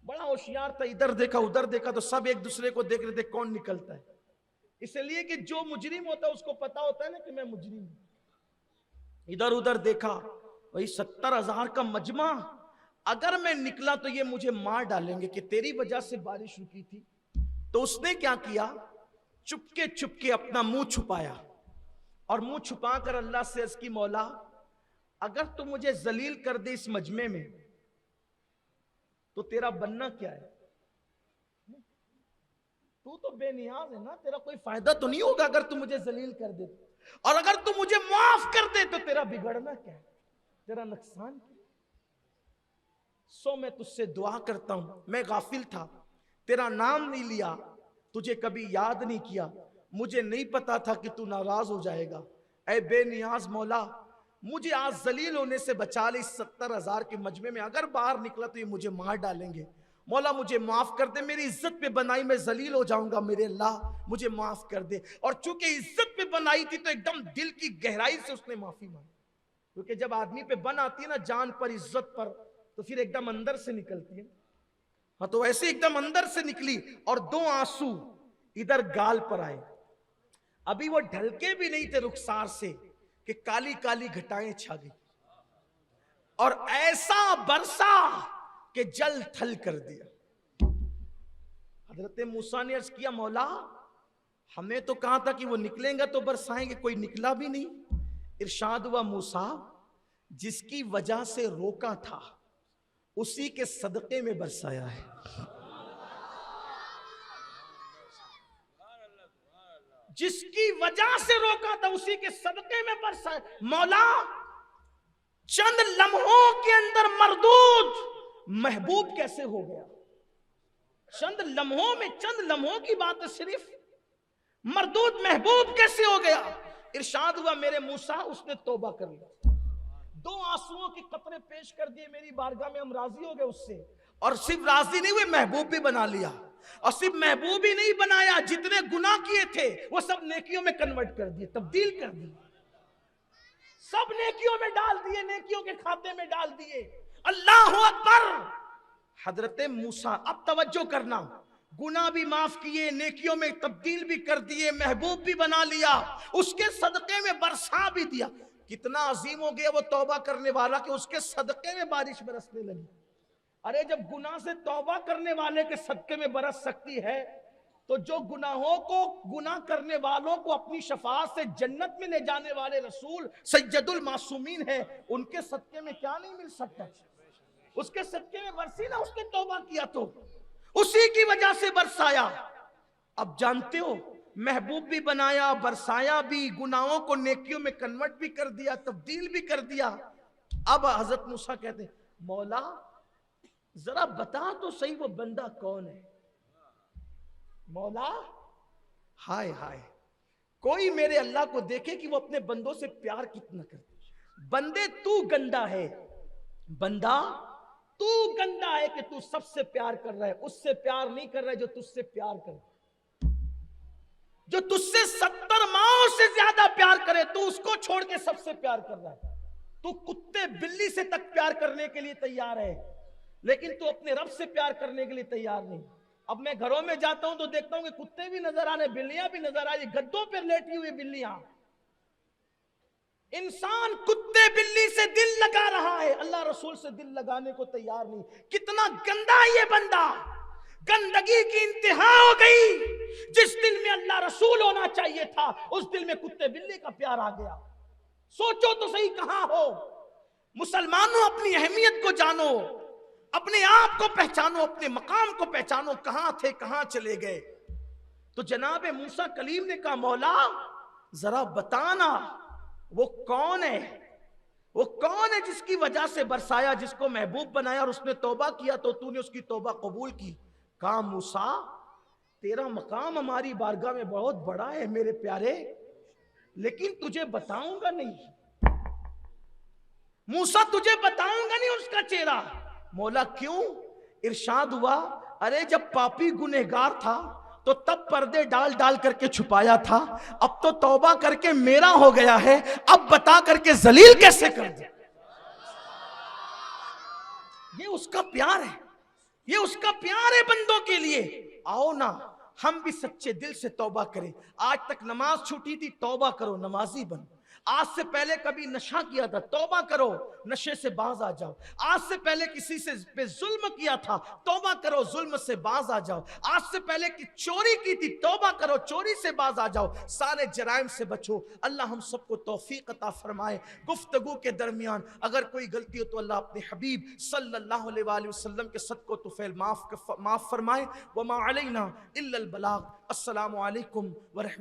بڑا ہوشیار تھا. ادھر دیکھا ادھر دیکھا تو سب ایک دوسرے کو دیکھ رہے تھے کون نکلتا ہے. اس لیے کہ جو مجرم ہوتا ہے اس کو پتا ہوتا ہے نا کہ میں مجرم ہوں. ادھر ادھر دیکھا، وہی 70,000 کا مجمع، اگر میں نکلا تو یہ مجھے مار ڈالیں گے کہ تیری وجہ سے بارش رکی تھی. تو اس نے کیا کیا، چپکے اپنا منہ چھپایا اور منہ چھپا کر اللہ سے عرض کی مولا اگر تو مجھے ذلیل کر دے اس مجمع میں تو تیرا بننا کیا ہے. تو بے نیاز ہے نا، تیرا کوئی فائدہ تو نہیں ہوگا اگر تو مجھے ذلیل کر دے، اور اگر تو مجھے معاف کر دے تو تیرا بگڑنا کیا ہے، تیرا نقصان کیا ہے. سو میں تجھ سے دعا کرتا ہوں، میں غافل تھا، تیرا نام نہیں لیا، تجھے کبھی یاد نہیں کیا، مجھے نہیں پتا تھا کہ تو ناراض ہو جائے گا. اے بے نیاز مولا مجھے آج ذلیل ہونے سے بچا لے. 70,000 کے مجمع میں اگر باہر نکلا تو یہ مجھے مار ڈالیں گے. مولا مجھے معاف کر دے، میری عزت پہ بنائی میں ذلیل ہو جاؤں گا، میرے اللہ مجھے معاف کر دے. اور چونکہ عزت پہ بنائی تھی تو ایک دم دل کی گہرائی سے اس نے معافی مانگی. کیونکہ جب آدمی پہ بن آتی ہے نا جان پر، عزت پر، تو پھر ایک دم اندر سے نکلتی ہے. ہاں تو ایسے ایک دم اندر سے نکلی اور 2 آنسو ادھر گال پر آئے. ابھی وہ ڈھلکے بھی نہیں تھے رخسار سے کہ کالی کالی گھٹائیں چھا گئی اور ایسا برسا کہ جل تھل کر دیا. حضرت موسیٰ نے عرض کیا مولا ہمیں تو کہا تھا کہ وہ نکلیں گا تو برسائیں گے، کوئی نکلا بھی نہیں. ارشاد ہوا موسیٰ جس کی وجہ سے روکا تھا اسی کے صدقے میں برسایا ہے. جس کی وجہ سے روکا تھا اسی کے صدقے میں برسایا. مولا چند لمحوں کے اندر مردود محبوب کیسے ہو گیا. چند لمحوں میں، چند لمحوں کی بات ہے صرف، مردود محبوب کیسے ہو گیا. ارشاد ہوا میرے موسیٰ اس نے توبہ کر لی، 2 آنسوؤں کے قطرے پیش کر دیے میری بارگاہ میں، ہم راضی ہو گئے اس سے. اور صرف راضی نہیں ہوئے، محبوب بھی بنا لیا. اور صرف محبوب ہی نہیں بنایا، جتنے گناہ کیے تھے وہ سب نیکیوں میں کنورٹ کر دیے، تبدیل کر دیے، سب نیکیوں میں ڈال دیے، نیکیوں کے کھاتے میں ڈال دیے. اللہ اکبر. حضرت موسیٰ اب توجہ کرنا، گناہ بھی معاف کیے، نیکیوں میں تبدیل بھی کر دیے، محبوب بھی بنا لیا، اس کے صدقے میں برسا بھی دیا. کتنا عظیم ہو گیا وہ توبہ کرنے والا کہ اس کے صدقے میں بارش برسنے لگی. ارے جب گناہ سے توبہ کرنے والے کے صدقے میں برس سکتی ہے تو جو گناہ کرنے والوں کو اپنی شفاعت سے جنت میں لے جانے والے رسول سید المعصومین ہے, ان کے صدقے میں کیا نہیں مل سکتا. اس کے صدقے میں برسی نا, اس نے توبہ کیا تو اسی کی وجہ سے برسایا. اب جانتے ہو محبوب بھی بنایا, برسایا بھی, گناہوں کو نیکیوں میں کنورٹ بھی کر دیا, تبدیل بھی کر دیا. اب حضرت موسیٰ کہتے ہیں مولا ذرا بتا تو صحیح وہ بندہ کون ہے. مولا ہائے ہائے, کوئی میرے اللہ کو دیکھے کہ وہ اپنے بندوں سے پیار کتنا کرتے. بندے تو گندا ہے, بندہ تو گندا ہے کہ تو سب سے پیار کر رہا ہے, اس سے پیار نہیں کر رہا ہے جو تجھ سے پیار کرے, جو تجھ سے 70 ماؤں سے زیادہ پیار کرے تو اس کو چھوڑ کے سب سے پیار کر رہا ہے. تو کتے بلی سے تک پیار کرنے کے لیے تیار ہے, لیکن تو اپنے رب سے پیار کرنے کے لیے تیار نہیں. اب میں گھروں میں جاتا ہوں تو دیکھتا ہوں کہ کتے بھی نظر آ رہے, بلیاں بھی نظر آ رہی, گدوں پہ لیٹی ہوئی بلیاں. انسان کتے بلی سے دل لگا رہا ہے, اللہ رسول سے دل لگانے کو تیار نہیں. کتنا گندا یہ بندہ, گندگی کی انتہا ہو گئی. جس دل میں اللہ رسول ہونا چاہیے تھا اس دل میں کتے بلی کا پیار آ گیا. سوچو تو صحیح کہاں ہو. مسلمانوں اپنی اہمیت کو جانو, اپنے آپ کو پہچانو, اپنے مقام کو پہچانو, کہاں تھے کہاں چلے گئے. تو جناب موسیٰ کلیم نے کہا مولا ذرا بتانا وہ کون ہے, وہ کون ہے جس کی وجہ سے برسایا, جس کو محبوب بنایا اور اس نے توبہ کیا تو نے اس کی توبہ قبول کی. کہا موسیٰ تیرا مقام ہماری بارگاہ میں بہت بڑا ہے میرے پیارے, لیکن تجھے بتاؤں گا نہیں. موسیٰ تجھے بتاؤں گا نہیں اس کا چہرہ. مولا کیوں؟ ارشاد ہوا ارے جب پاپی گنہگار تھا تو تب پردے ڈال ڈال کر کے چھپایا تھا, اب تو توبہ کر کے میرا ہو گیا ہے, اب بتا کر کے ذلیل کیسے کر دیا. یہ اس کا پیار ہے, یہ اس کا پیار ہے بندوں کے لیے. آؤ نا ہم بھی سچے دل سے توبہ کریں. آج تک نماز چھوٹی تھی, توبہ کرو نمازی بن. آج سے پہلے کبھی نشہ کیا تھا, توبہ کرو نشے سے باز آ جاؤ. آج سے پہلے کسی سے پہ ظلم کیا تھا, توبہ کرو ظلم سے باز آ جاؤ. آج سے پہلے کی چوری کی تھی, توبہ کرو چوری سے باز آ جاؤ. سارے جرائم سے بچو. اللہ ہم سب کو توفیق عطا فرمائے. گفتگو کے درمیان اگر کوئی غلطی ہو تو اللہ اپنے حبیب صلی اللہ علیہ وآلہ وسلم کے صدقہ و طفیل معاف فرمائے. وما علینا الا البلاغ. السلام علیکم ورحمۃ